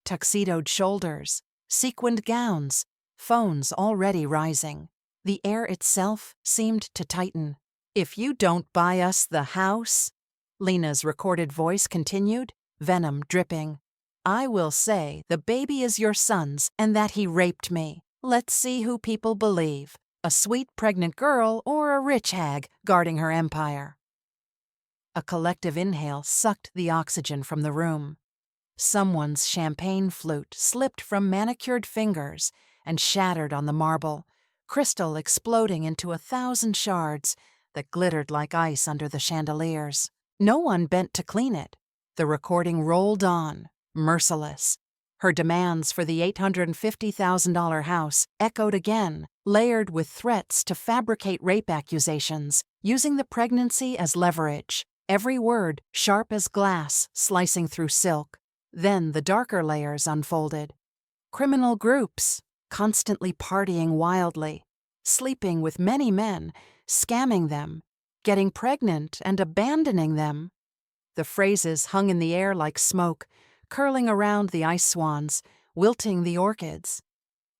Tuxedoed shoulders, sequined gowns, phones already rising. The air itself seemed to tighten. "If you don't buy us the house," Lena's recorded voice continued, venom dripping, "I will say the baby is your son's and that he raped me. Let's see who people believe, a sweet pregnant girl or a rich hag guarding her empire." A collective inhale sucked the oxygen from the room. Someone's champagne flute slipped from manicured fingers and shattered on the marble, crystal exploding into 1,000 shards that glittered like ice under the chandeliers. No one bent to clean it. The recording rolled on, merciless. Her demands for the $850,000 house echoed again, layered with threats to fabricate rape accusations, using the pregnancy as leverage. Every word sharp as glass, slicing through silk. Then the darker layers unfolded. Criminal groups, constantly partying wildly, sleeping with many men, scamming them, getting pregnant and abandoning them. The phrases hung in the air like smoke, curling around the ice swans, wilting the orchids.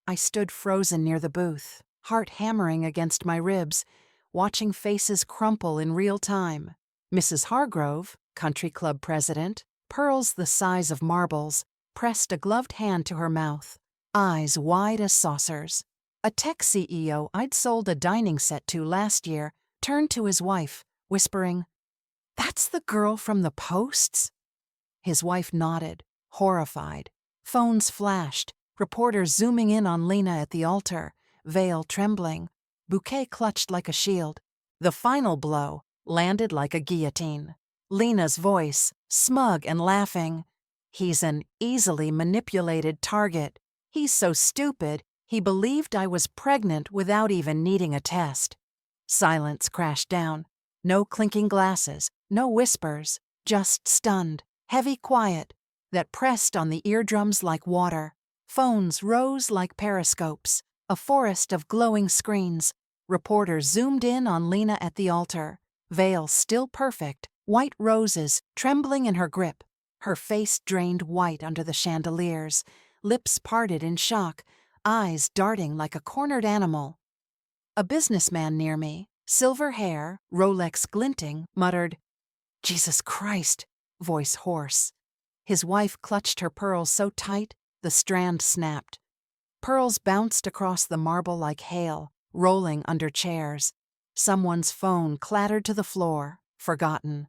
I stood frozen near the booth, heart hammering against my ribs, watching faces crumple in real time. Mrs. Hargrove, country club president, pearls the size of marbles, pressed a gloved hand to her mouth, eyes wide as saucers. A tech CEO I'd sold a dining set to last year turned to his wife, whispering, "That's the girl from the posts?" His wife nodded, horrified. Phones flashed, reporters zooming in on Lena at the altar, veil trembling, bouquet clutched like a shield. The final blow landed like a guillotine. Lena's voice, smug and laughing. "He's an easily manipulated target. He's so stupid, he believed I was pregnant without even needing a test." Silence crashed down. No clinking glasses, no whispers, just stunned, heavy quiet that pressed on the eardrums like water. Phones rose like periscopes, a forest of glowing screens. Reporters zoomed in on Lena at the altar, veil still perfect, white roses trembling in her grip, her face drained white under the chandeliers, lips parted in shock, eyes darting like a cornered animal. A businessman near me, silver hair, Rolex glinting, muttered, "Jesus Christ," voice hoarse. His wife clutched her pearls so tight, the strand snapped. Pearls bounced across the marble like hail, rolling under chairs. Someone's phone clattered to the floor, forgotten.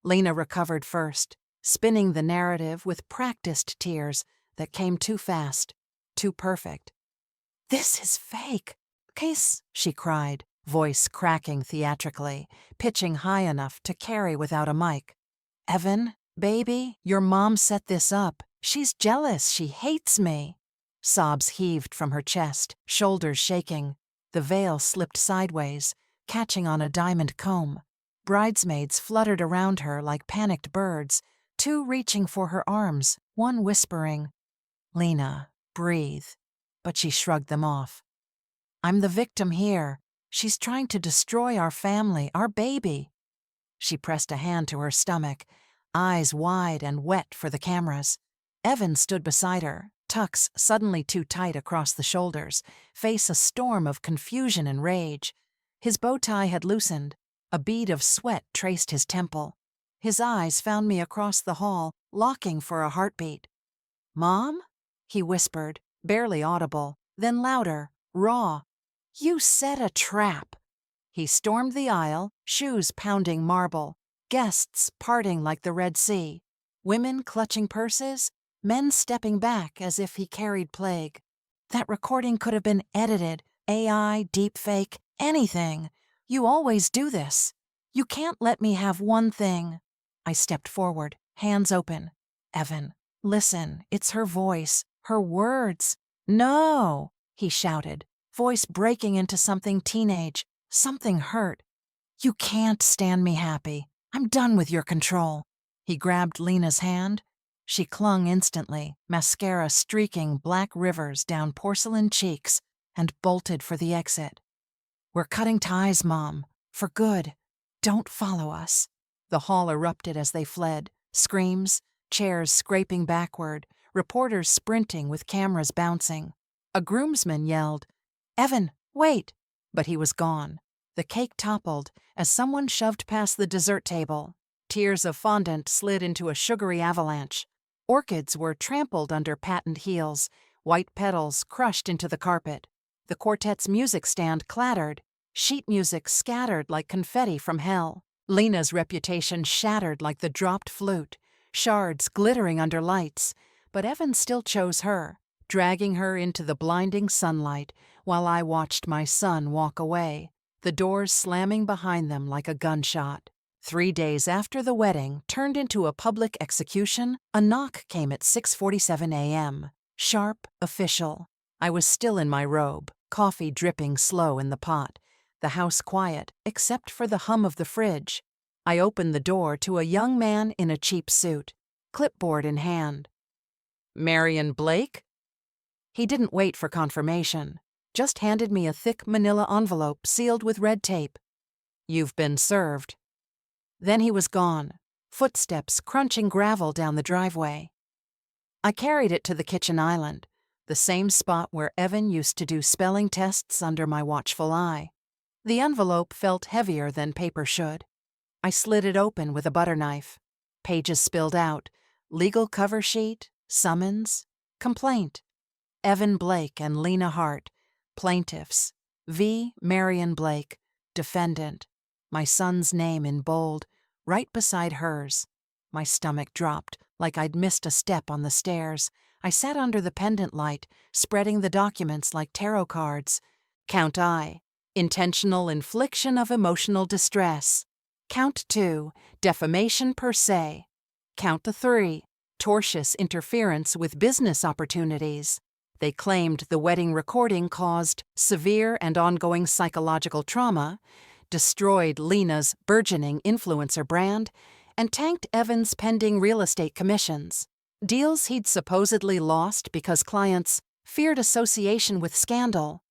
Lena recovered first, spinning the narrative with practiced tears that came too fast, too perfect. "This is fake. Case," she cried, voice cracking theatrically, pitching high enough to carry without a mic. "Evan, baby, your mom set this up. She's jealous. She hates me." Sobs heaved from her chest, shoulders shaking. The veil slipped sideways, catching on a diamond comb. Bridesmaids fluttered around her like panicked birds, two reaching for her arms, one whispering, "Lena, breathe." But she shrugged them off. "I'm the victim here. She's trying to destroy our family, our baby." She pressed a hand to her stomach, eyes wide and wet for the cameras. Evan stood beside her, tucks suddenly too tight across the shoulders, face a storm of confusion and rage. His bow tie had loosened. A bead of sweat traced his temple. His eyes found me across the hall, locking for a heartbeat. "Mom?" he whispered, barely audible, then louder, raw. "You set a trap." He stormed the aisle, shoes pounding marble, guests parting like the Red Sea, women clutching purses, men stepping back as if he carried plague. That recording could have been edited, AI, deepfake, anything. "You always do this. You can't let me have one thing." I stepped forward, hands open. "Evan, listen, it's her voice, her words." "No," he shouted, voice breaking into something teenage, something hurt. "You can't stand me happy. I'm done with your control." He grabbed Lena's hand. She clung instantly, mascara streaking black rivers down porcelain cheeks, and bolted for the exit. "We're cutting ties, Mom. For good. Don't follow us." The hall erupted as they fled. Screams, chairs scraping backward, reporters sprinting with cameras bouncing. A groomsman yelled, "Evan, wait!" But he was gone. The cake toppled as someone shoved past the dessert table. Tears of fondant slid into a sugary avalanche. Orchids were trampled under patent heels, white petals crushed into the carpet. The quartet's music stand clattered, sheet music scattered like confetti from hell. Lena's reputation shattered like the dropped flute, shards glittering under lights. But Evan still chose her, dragging her into the blinding sunlight while I watched my son walk away, the doors slamming behind them like a gunshot. 3 days after the wedding turned into a public execution, a knock came at 6:47 a.m. Sharp, official. I was still in my robe, coffee dripping slow in the pot, the house quiet except for the hum of the fridge. I opened the door to a young man in a cheap suit, clipboard in hand. "Marion Blake?" He didn't wait for confirmation, just handed me a thick manila envelope sealed with red tape. "You've been served." Then he was gone, footsteps crunching gravel down the driveway. I carried it to the kitchen island, the same spot where Evan used to do spelling tests under my watchful eye. The envelope felt heavier than paper should. I slid it open with a butter knife. Pages spilled out, legal cover sheet, summons, complaint. Evan Blake and Lena Hart, plaintiffs. V. Marion Blake, defendant. My son's name in bold, right beside hers. My stomach dropped, like I'd missed a step on the stairs. I sat under the pendant light, spreading the documents like tarot cards. Count I, intentional infliction of emotional distress. Count 2, defamation per se. Count the 3, tortious interference with business opportunities. They claimed the wedding recording caused severe and ongoing psychological trauma, destroyed Lena's burgeoning influencer brand, and tanked Evan's pending real estate commissions. Deals he'd supposedly lost because clients feared association with scandal.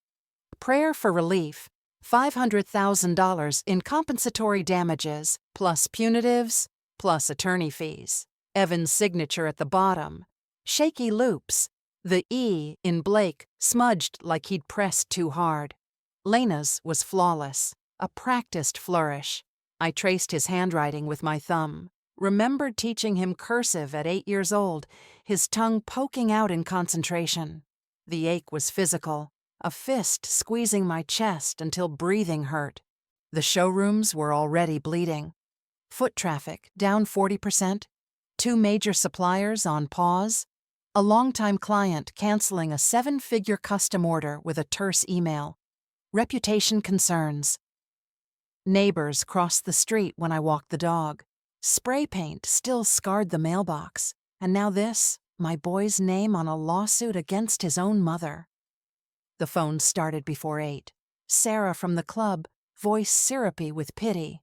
Prayer for relief, $500,000 in compensatory damages, plus punitives, plus attorney fees. Evan's signature at the bottom. Shaky loops. The E in Blake smudged like he'd pressed too hard. Lena's was flawless, a practiced flourish. I traced his handwriting with my thumb, remembered teaching him cursive at 8 years old, his tongue poking out in concentration. The ache was physical, a fist squeezing my chest until breathing hurt. The showrooms were already bleeding. Foot traffic down 40%, 2 major suppliers on pause, a longtime client canceling a 7-figure custom order with a terse email. Reputation concerns. Neighbors crossed the street when I walked the dog. Spray paint still scarred the mailbox. And now this, my boy's name on a lawsuit against his own mother. The phone started before 8. Sarah from the club, voice syrupy with pity.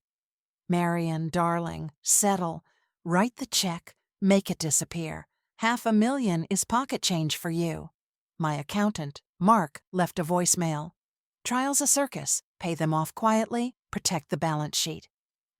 "Marion, darling, settle. Write the check, make it disappear. $500,000 is pocket change for you." My accountant, Mark, left a voicemail. "Trial's a circus. Pay them off quietly, protect the balance sheet."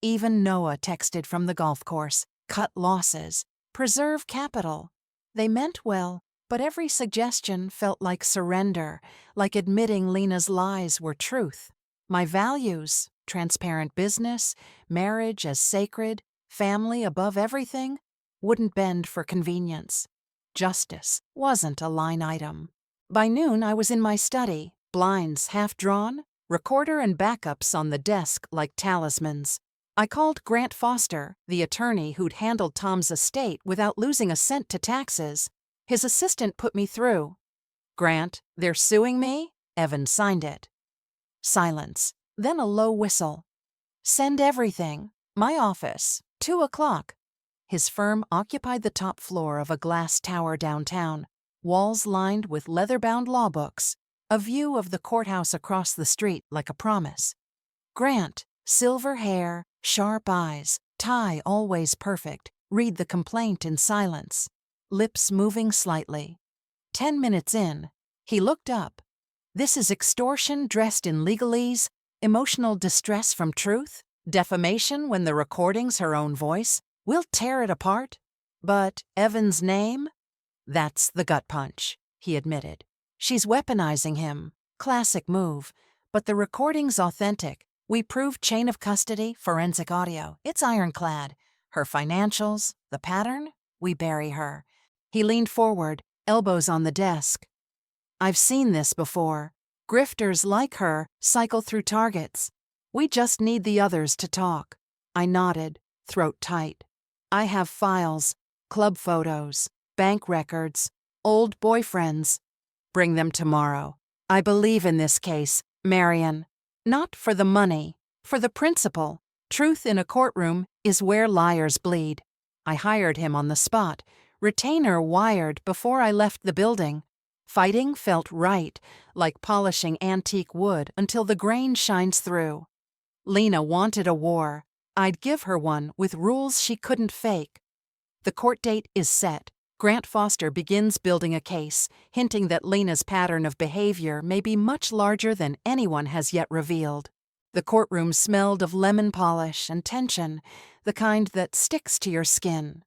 Even Noah texted from the golf course. "Cut losses. Preserve capital." They meant well, But every suggestion felt like surrender, like admitting Lena's lies were truth. My values, transparent business, marriage as sacred, family above everything, wouldn't bend for convenience. Justice wasn't a line item. By noon, I was in my study, blinds half drawn, recorder and backups on the desk like talismans. I called Grant Foster, the attorney who'd handled Tom's estate without losing a cent to taxes. His assistant put me through. "Grant, they're suing me?" Evan signed it. Silence, then a low whistle. "Send everything. My office, 2 o'clock." His firm occupied the top floor of a glass tower downtown, walls lined with leather-bound law books, a view of the courthouse across the street like a promise. Grant, silver hair, sharp eyes, tie always perfect, read the complaint in silence, lips moving slightly. 10 minutes in, he looked up. "This is extortion dressed in legalese, emotional distress from truth, defamation when the recording's her own voice. We'll tear it apart." "But Evan's name?" "That's the gut punch," he admitted. "She's weaponizing him. Classic move. But the recording's authentic. We proved chain of custody, forensic audio. It's ironclad. Her financials, the pattern, we bury her." He leaned forward, elbows on the desk. "I've seen this before. Grifters like her cycle through targets. We just need the others to talk." I nodded, throat tight. "I have files, club photos, bank records, old boyfriends. Bring them tomorrow. I believe in this case, Marion. Not for the money, for the principle. Truth in a courtroom is where liars bleed." I hired him on the spot, retainer wired before I left the building. Fighting felt right, like polishing antique wood until the grain shines through. Lena wanted a war. I'd give her one with rules she couldn't fake. The court date is set. Grant Foster begins building a case, hinting that Lena's pattern of behavior may be much larger than anyone has yet revealed. The courtroom smelled of lemon polish and tension, the kind that sticks to your skin.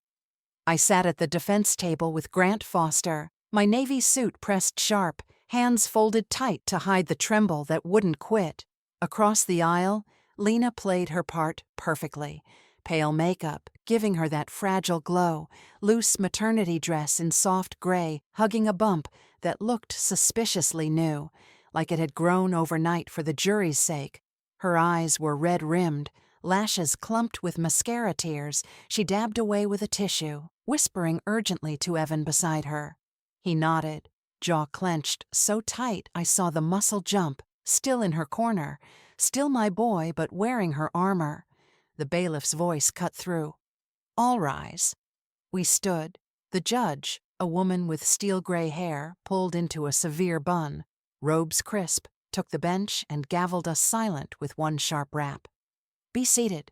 I sat at the defense table with Grant Foster, my navy suit pressed sharp, hands folded tight to hide the tremble that wouldn't quit. Across the aisle, Lena played her part perfectly. Pale makeup, giving her that fragile glow, loose maternity dress in soft gray, hugging a bump that looked suspiciously new, like it had grown overnight for the jury's sake. Her eyes were red-rimmed, lashes clumped with mascara tears. She dabbed away with a tissue, whispering urgently to Evan beside her. He nodded, jaw clenched so tight I saw the muscle jump, still in her corner, still my boy but wearing her armor. The bailiff's voice cut through. "All rise." We stood. The judge, a woman with steel-gray hair pulled into a severe bun, robes crisp, took the bench and gavelled us silent with one sharp rap. "Be seated."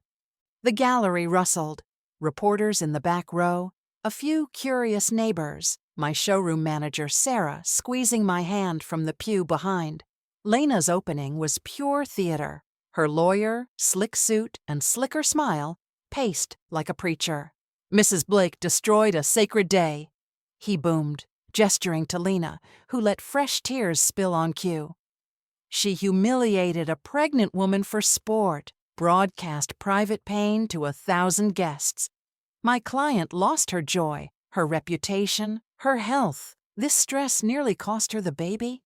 The gallery rustled. Reporters in the back row, a few curious neighbors, my showroom manager Sarah squeezing my hand from the pew behind. Lena's opening was pure theater. Her lawyer, slick suit, and slicker smile, paced like a preacher. "Mrs. Blake destroyed a sacred day," he boomed, gesturing to Lena, who let fresh tears spill on cue. "She humiliated a pregnant woman for sport, broadcast private pain to 1,000 guests. My client lost her joy, her reputation, her health. This stress nearly cost her the baby."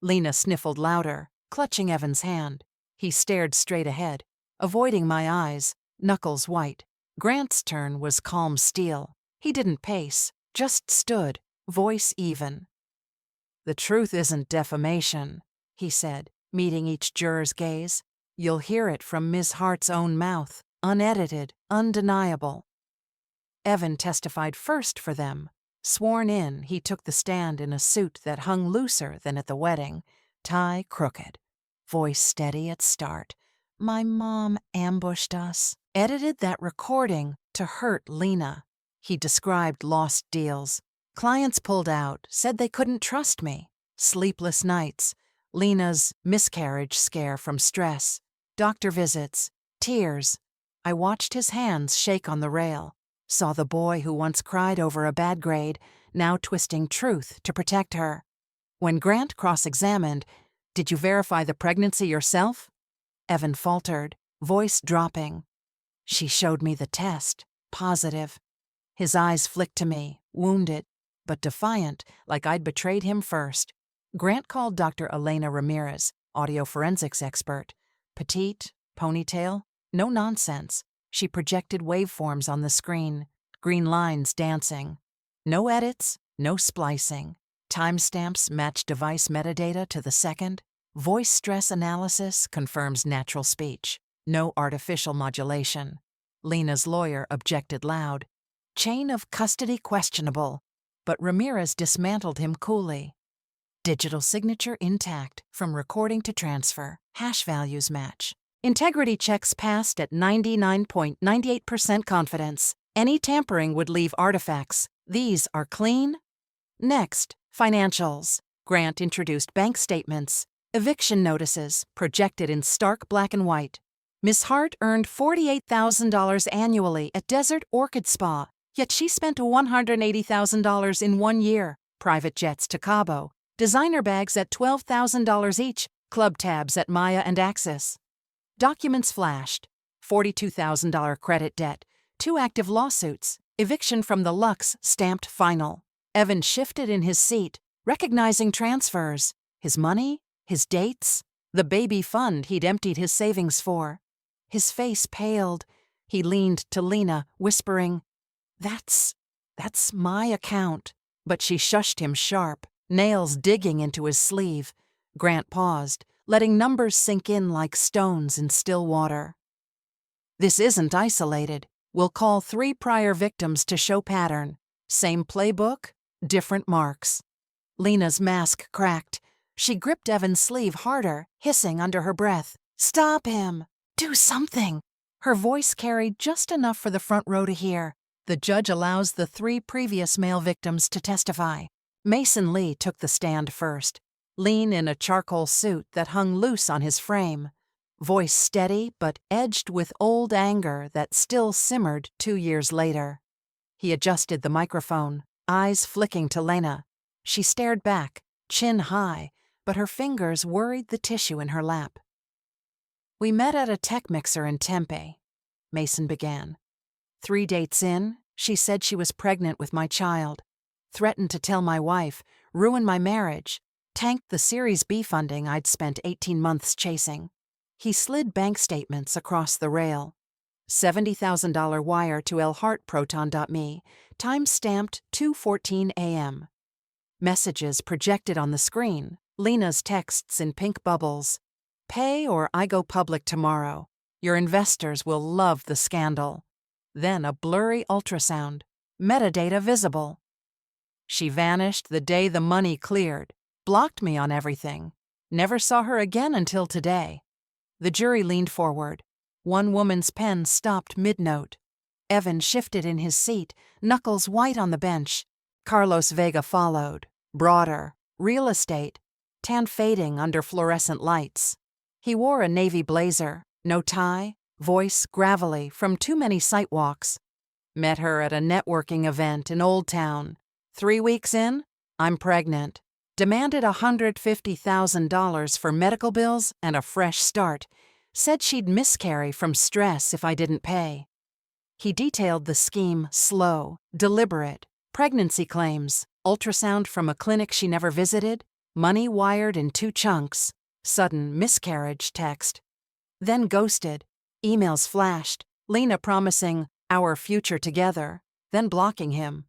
Lena sniffled louder, clutching Evan's hand. He stared straight ahead, avoiding my eyes, knuckles white. Grant's turn was calm steel. He didn't pace, just stood, voice even. "The truth isn't defamation," he said, meeting each juror's gaze. "You'll hear it from Ms. Hart's own mouth, unedited, undeniable." Evan testified first for them. Sworn in, he took the stand in a suit that hung looser than at the wedding, tie crooked. Voice steady at start. "My mom ambushed us, edited that recording to hurt Lena." He described lost deals. Clients pulled out, said they couldn't trust me. Sleepless nights. Lena's miscarriage scare from stress. Doctor visits. Tears. I watched his hands shake on the rail. saw the boy who once cried over a bad grade, now twisting truth to protect her. When Grant cross-examined, "Did you verify the pregnancy yourself?" Evan faltered, voice dropping. "She showed me the test. Positive." His eyes flicked to me, wounded, but defiant, like I'd betrayed him first. Grant called Dr. Elena Ramirez, audio forensics expert. Petite, ponytail, no nonsense. She projected waveforms on the screen, green lines dancing. No edits, no splicing. Timestamps match device metadata to the second. Voice stress analysis confirms natural speech. No artificial modulation. Lena's lawyer objected loud. Chain of custody questionable, but Ramirez dismantled him coolly. Digital signature intact, from recording to transfer. Hash values match. Integrity checks passed at 99.98% confidence. Any tampering would leave artifacts. These are clean. Next, financials. Grant introduced bank statements, eviction notices projected in stark black and white. Miss Hart earned $48,000 annually at Desert Orchid Spa, yet she spent $180,000 in 1 year. Private jets to Cabo, designer bags at $12,000 each, club tabs at Maya and Axis. Documents flashed. $42,000 credit debt, 2 active lawsuits, eviction from the Lux stamped final. Evan shifted in his seat, recognizing transfers. His money, his dates, the baby fund he'd emptied his savings for. His face paled. He leaned to Lena, whispering, That's my account." But she shushed him sharp, nails digging into his sleeve. Grant paused, letting numbers sink in like stones in still water. "This isn't isolated. We'll call 3 prior victims to show pattern. Same playbook, different marks." Lena's mask cracked. She gripped Evan's sleeve harder, hissing under her breath, "Stop him! Do something!" Her voice carried just enough for the front row to hear. The judge allows the 3 previous male victims to testify. Mason Lee took the stand first, lean in a charcoal suit that hung loose on his frame. Voice steady but edged with old anger that still simmered 2 years later. He adjusted the microphone, eyes flicking to Lena. She stared back, chin high, but her fingers worried the tissue in her lap. "We met at a tech mixer in Tempe," Mason began. 3 dates in, she said she was pregnant with my child. Threatened to tell my wife, ruin my marriage, tanked the Series B funding I'd spent 18 months chasing. He slid bank statements across the rail. $70,000 wire to elhartproton.me, time stamped 2:14 a.m. Messages projected on the screen, Lena's texts in pink bubbles. "Pay or I go public tomorrow. Your investors will love the scandal." Then a blurry ultrasound, metadata visible. She vanished the day the money cleared, blocked me on everything. Never saw her again until today. The jury leaned forward. One woman's pen stopped mid-note. Evan shifted in his seat, knuckles white on the bench. Carlos Vega followed, broader, real estate, tan fading under fluorescent lights. He wore a navy blazer, no tie, voice gravelly from too many sidewalks. "Met her at a networking event in Old Town. 3 weeks in, I'm pregnant. Demanded $150,000 for medical bills and a fresh start. Said she'd miscarry from stress if I didn't pay." He detailed the scheme slow, deliberate. Pregnancy claims, ultrasound from a clinic she never visited, money wired in 2 chunks, sudden miscarriage text. Then ghosted. Emails flashed, Lena promising our future together, then blocking him.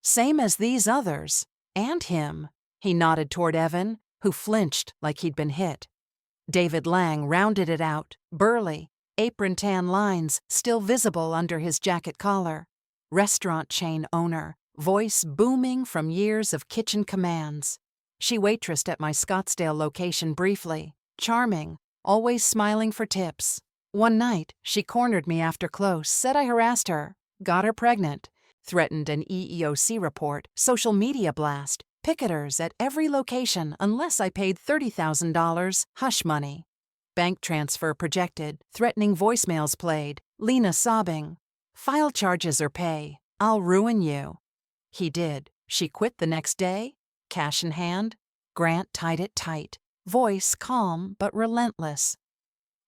"Same as these others. And him." He nodded toward Evan, who flinched like he'd been hit. David Lang rounded it out, burly, apron tan lines still visible under his jacket collar. Restaurant chain owner, voice booming from years of kitchen commands. She waitressed at my Scottsdale location briefly, charming, always smiling for tips. One night, she cornered me after close, said I harassed her, got her pregnant, threatened an EEOC report, social media blast, picketers at every location unless I paid $30,000 hush money. Bank transfer projected, threatening voicemails played, Lena sobbing. "File charges or pay. I'll ruin you. He did. She quit the next day, cash in hand. Grant tied it tight, voice calm but relentless.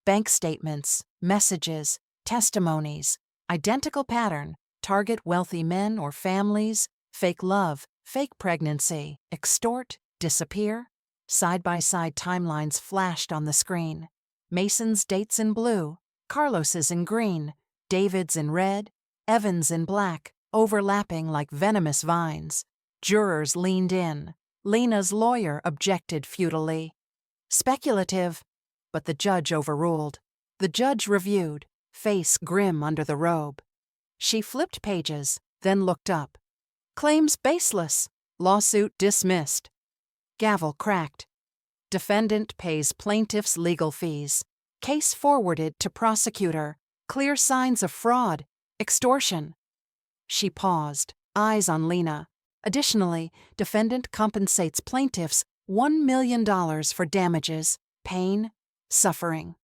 Bank statements, messages, testimonies, identical pattern, target wealthy men or families, fake love, fake pregnancy, extort, disappear. Side-by-side timelines flashed on the screen. Mason's dates in blue, Carlos's in green, David's in red, Evan's in black, overlapping like venomous vines. Jurors leaned in. Lena's lawyer objected futilely. Speculative, but the judge overruled. The judge reviewed, face grim under the robe. She flipped pages, then looked up. Claims baseless. Lawsuit dismissed. Gavel cracked. Defendant pays plaintiff's legal fees. Case forwarded to prosecutor. Clear signs of fraud, extortion. She paused, eyes on Lena. Additionally, defendant compensates plaintiffs $1 million for damages, pain, suffering.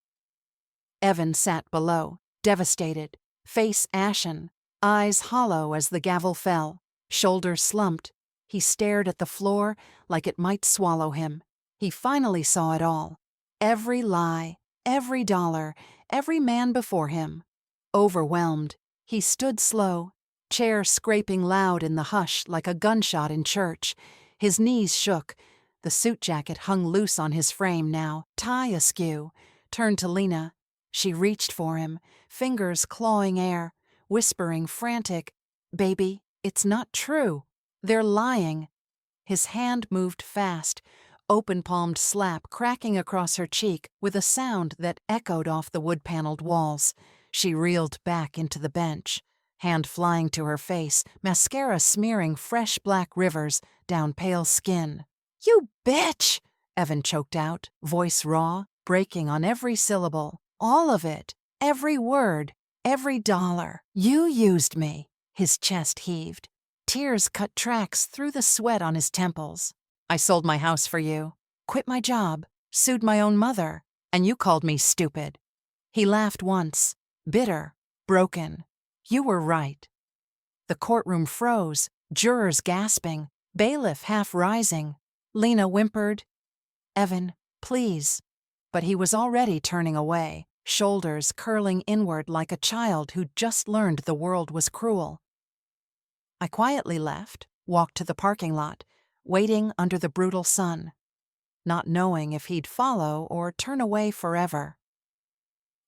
Evan sat below, devastated, face ashen, eyes hollow as the gavel fell, shoulders slumped. He stared at the floor like it might swallow him. He finally saw it all. Every lie, every dollar, every man before him. Overwhelmed, he stood slow, chair scraping loud in the hush like a gunshot in church. His knees shook. The suit jacket hung loose on his frame now, tie askew. Turned to Lena. She reached for him, fingers clawing air, whispering frantic, "Baby, it's not true. They're lying." His hand moved fast, open-palmed slap cracking across her cheek with a sound that echoed off the wood-paneled walls. She reeled back into the bench, hand flying to her face, mascara smearing fresh black rivers down pale skin. "You bitch!" Evan choked out, voice raw, breaking on every syllable. All of it, every word, every dollar. "You used me." His chest heaved. Tears cut tracks through the sweat on his temples. "I sold my house for you, quit my job, sued my own mother, and you called me stupid." He laughed once, bitter, broken. "You were right." The courtroom froze, jurors gasping, bailiff half rising. Lena whimpered, "Evan, please." But he was already turning away, shoulders curling inward like a child who'd just learned the world was cruel. I quietly left, walked to the parking lot, waiting under the brutal sun, not knowing if he'd follow or turn away forever.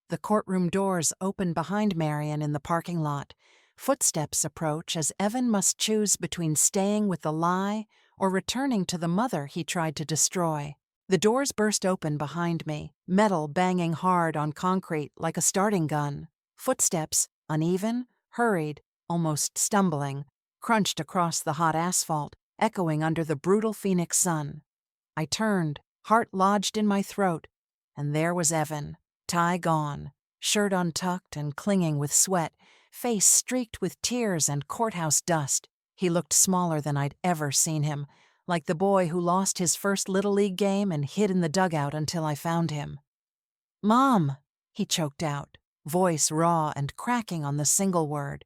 The courtroom doors open behind Marion in the parking lot. Footsteps approach as Evan must choose between staying with the lie or returning to the mother he tried to destroy. The doors burst open behind me, metal banging hard on concrete like a starting gun. Footsteps, uneven, hurried, almost stumbling, crunched across the hot asphalt, echoing under the brutal Phoenix sun. I turned, heart lodged in my throat, and there was Evan, tie gone, shirt untucked and clinging with sweat, face streaked with tears and courthouse dust. He looked smaller than I'd ever seen him, like the boy who lost his first Little League game and hid in the dugout until I found him. "Mom," he choked out, voice raw and cracking on the single word.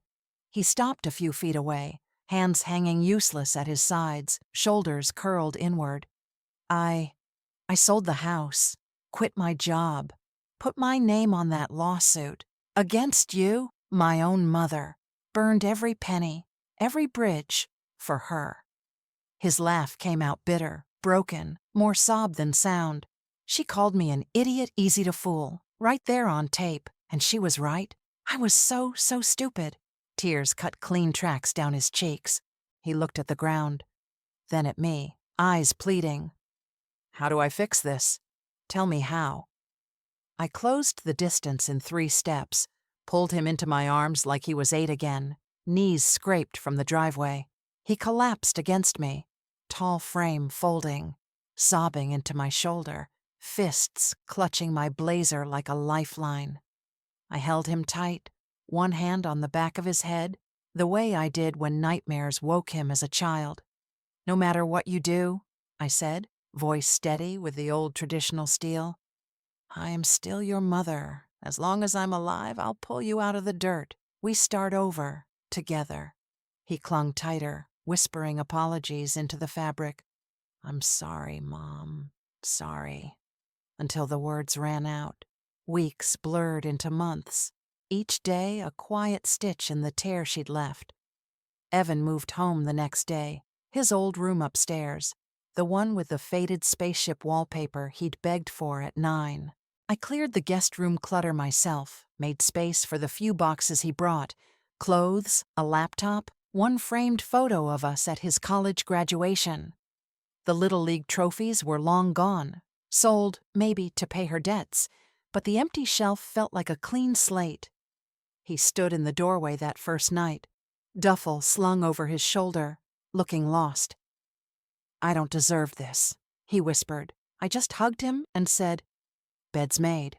He stopped a few feet away, hands hanging useless at his sides, shoulders curled inward. I sold the house, quit my job, put my name on that lawsuit. Against you, my own mother. Burned every penny, every bridge, for her." His laugh came out bitter, broken, more sob than sound. "She called me an idiot easy to fool, right there on tape, and she was right. I was so stupid." Tears cut clean tracks down his cheeks. He looked at the ground, then at me, eyes pleading. "How do I fix this? Tell me how." I closed the distance in 3 steps, pulled him into my arms like he was 8 again, knees scraped from the driveway. He collapsed against me, tall frame folding, sobbing into my shoulder, fists clutching my blazer like a lifeline. I held him tight, one hand on the back of his head, the way I did when nightmares woke him as a child. "No matter what you do," I said, voice steady with the old traditional steel, "I am still your mother. As long as I'm alive, I'll pull you out of the dirt. We start over, together." He clung tighter, whispering apologies into the fabric. "I'm sorry, Mom. Sorry." Until the words ran out. Weeks blurred into months. Each day a quiet stitch in the tear she'd left. Evan moved home the next day, his old room upstairs, the one with the faded spaceship wallpaper he'd begged for at 9. I cleared the guest room clutter myself, made space for the few boxes he brought, clothes, a laptop, one framed photo of us at his college graduation. The Little League trophies were long gone, sold maybe to pay her debts, but the empty shelf felt like a clean slate. He stood in the doorway that first night, duffel slung over his shoulder, looking lost. "I don't deserve this," he whispered. I just hugged him and said, "Bed's made."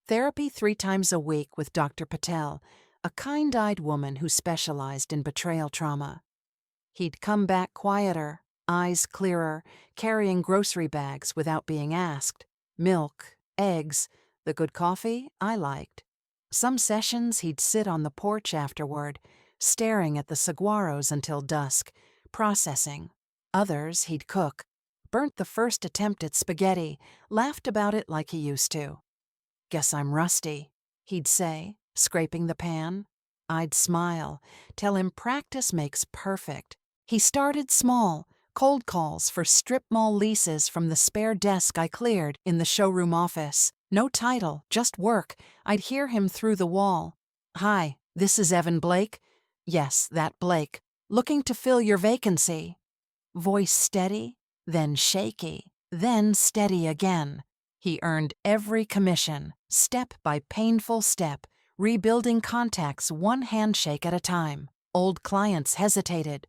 Therapy 3 times a week with Dr. Patel, a kind-eyed woman who specialized in betrayal trauma. He'd come back quieter, eyes clearer, carrying grocery bags without being asked. Milk, eggs, the good coffee I liked. Some sessions he'd sit on the porch afterward, staring at the saguaros until dusk, processing. Others he'd cook. Burnt the first attempt at spaghetti, laughed about it like he used to. "Guess I'm rusty," he'd say, scraping the pan. I'd smile, tell him practice makes perfect. He started small, cold calls for strip mall leases from the spare desk I cleared in the showroom office. No title, just work. I'd hear him through the wall. "Hi, this is Evan Blake." "Yes, that Blake. Looking to fill your vacancy." Voice steady, then shaky, then steady again. He earned every commission, step by painful step, rebuilding contacts one handshake at a time. Old clients hesitated.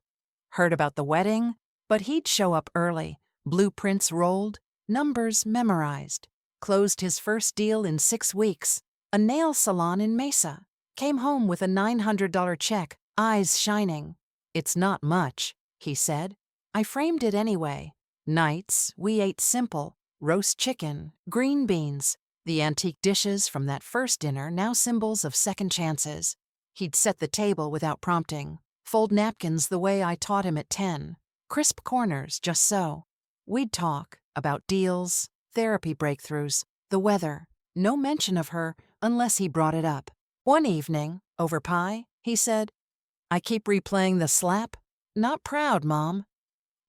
Heard about the wedding? But he'd show up early, blueprints rolled, numbers memorized. Closed his first deal in 6 weeks, a nail salon in Mesa. Came home with a $900 check, eyes shining. "It's not much," he said. I framed it anyway. Nights, we ate simple, roast chicken, green beans, the antique dishes from that first dinner now symbols of second chances. He'd set the table without prompting, fold napkins the way I taught him at 10, crisp corners just so. We'd talk about deals, therapy breakthroughs, the weather, no mention of her unless he brought it up. One evening, over pie, he said, "I keep replaying the slap? Not proud, Mom."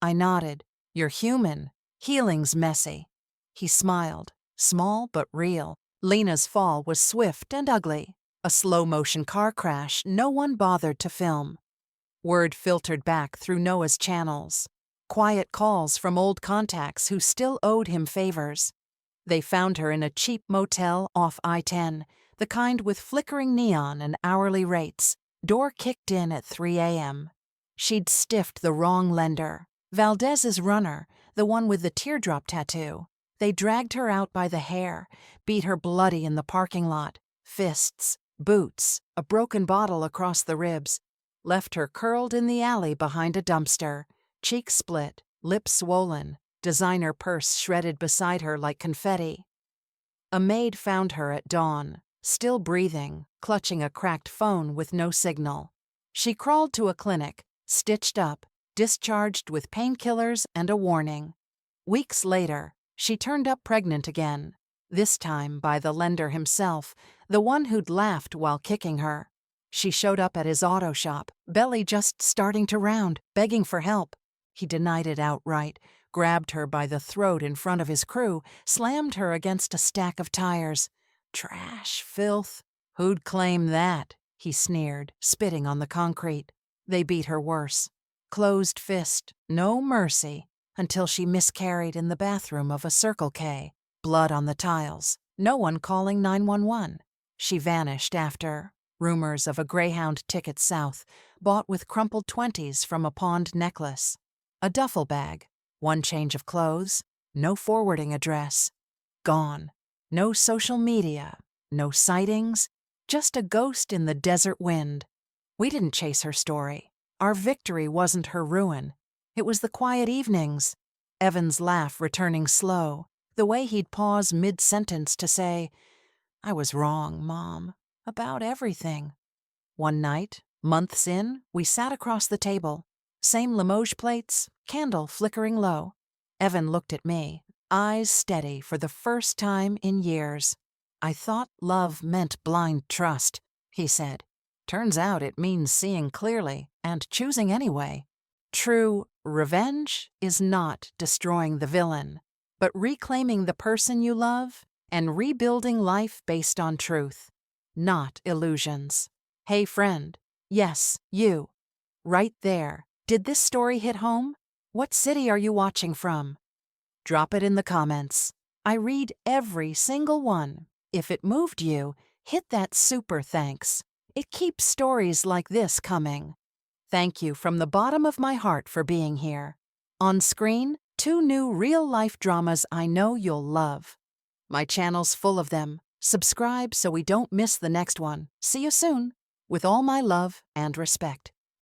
I nodded. "You're human. Healing's messy." He smiled, small but real. Lena's fall was swift and ugly. A slow-motion car crash no one bothered to film. Word filtered back through Noah's channels. Quiet calls from old contacts who still owed him favors. They found her in a cheap motel off I-10, the kind with flickering neon and hourly rates. Door kicked in at 3 a.m. She'd stiffed the wrong lender. Valdez's runner, the one with the teardrop tattoo. They dragged her out by the hair, beat her bloody in the parking lot. Fists, boots, a broken bottle across the ribs. Left her curled in the alley behind a dumpster, cheeks split, lips swollen, designer purse shredded beside her like confetti. A maid found her at dawn, still breathing, clutching a cracked phone with no signal. She crawled to a clinic, stitched up, discharged with painkillers and a warning. Weeks later, she turned up pregnant again, this time by the lender himself, the one who'd laughed while kicking her. She showed up at his auto shop, belly just starting to round, begging for help. He denied it outright, grabbed her by the throat in front of his crew, slammed her against a stack of tires. "Trash, filth. Who'd claim that?" he sneered, spitting on the concrete. They beat her worse. Closed fist, no mercy, until she miscarried in the bathroom of a Circle K, blood on the tiles, no one calling 911. She vanished after. Rumors of a Greyhound ticket south, bought with crumpled 20s from a pawned necklace. A duffel bag, one change of clothes, no forwarding address. Gone. No social media, no sightings, just a ghost in the desert wind. We didn't chase her story. Our victory wasn't her ruin. It was the quiet evenings. Evan's laugh returning slow, the way he'd pause mid-sentence to say, "I was wrong, Mom, about everything." One night, Months in, we sat across the table. Same Limoges plates, candle flickering low. Evan looked at me, eyes steady for the first time in years. "I thought love meant blind trust," he said. "Turns out it means seeing clearly and choosing anyway. True revenge is not destroying the villain, but reclaiming the person you love and rebuilding life based on truth, not illusions." Hey friend, yes, you, right there. Did this story hit home? What city are you watching from? Drop it in the comments. I read every single one. If it moved you, hit that super thanks. It keeps stories like this coming. Thank you from the bottom of my heart for being here. On screen, 2 new real-life dramas I know you'll love. My channel's full of them. Subscribe so we don't miss the next one. See you soon. With all my love and respect.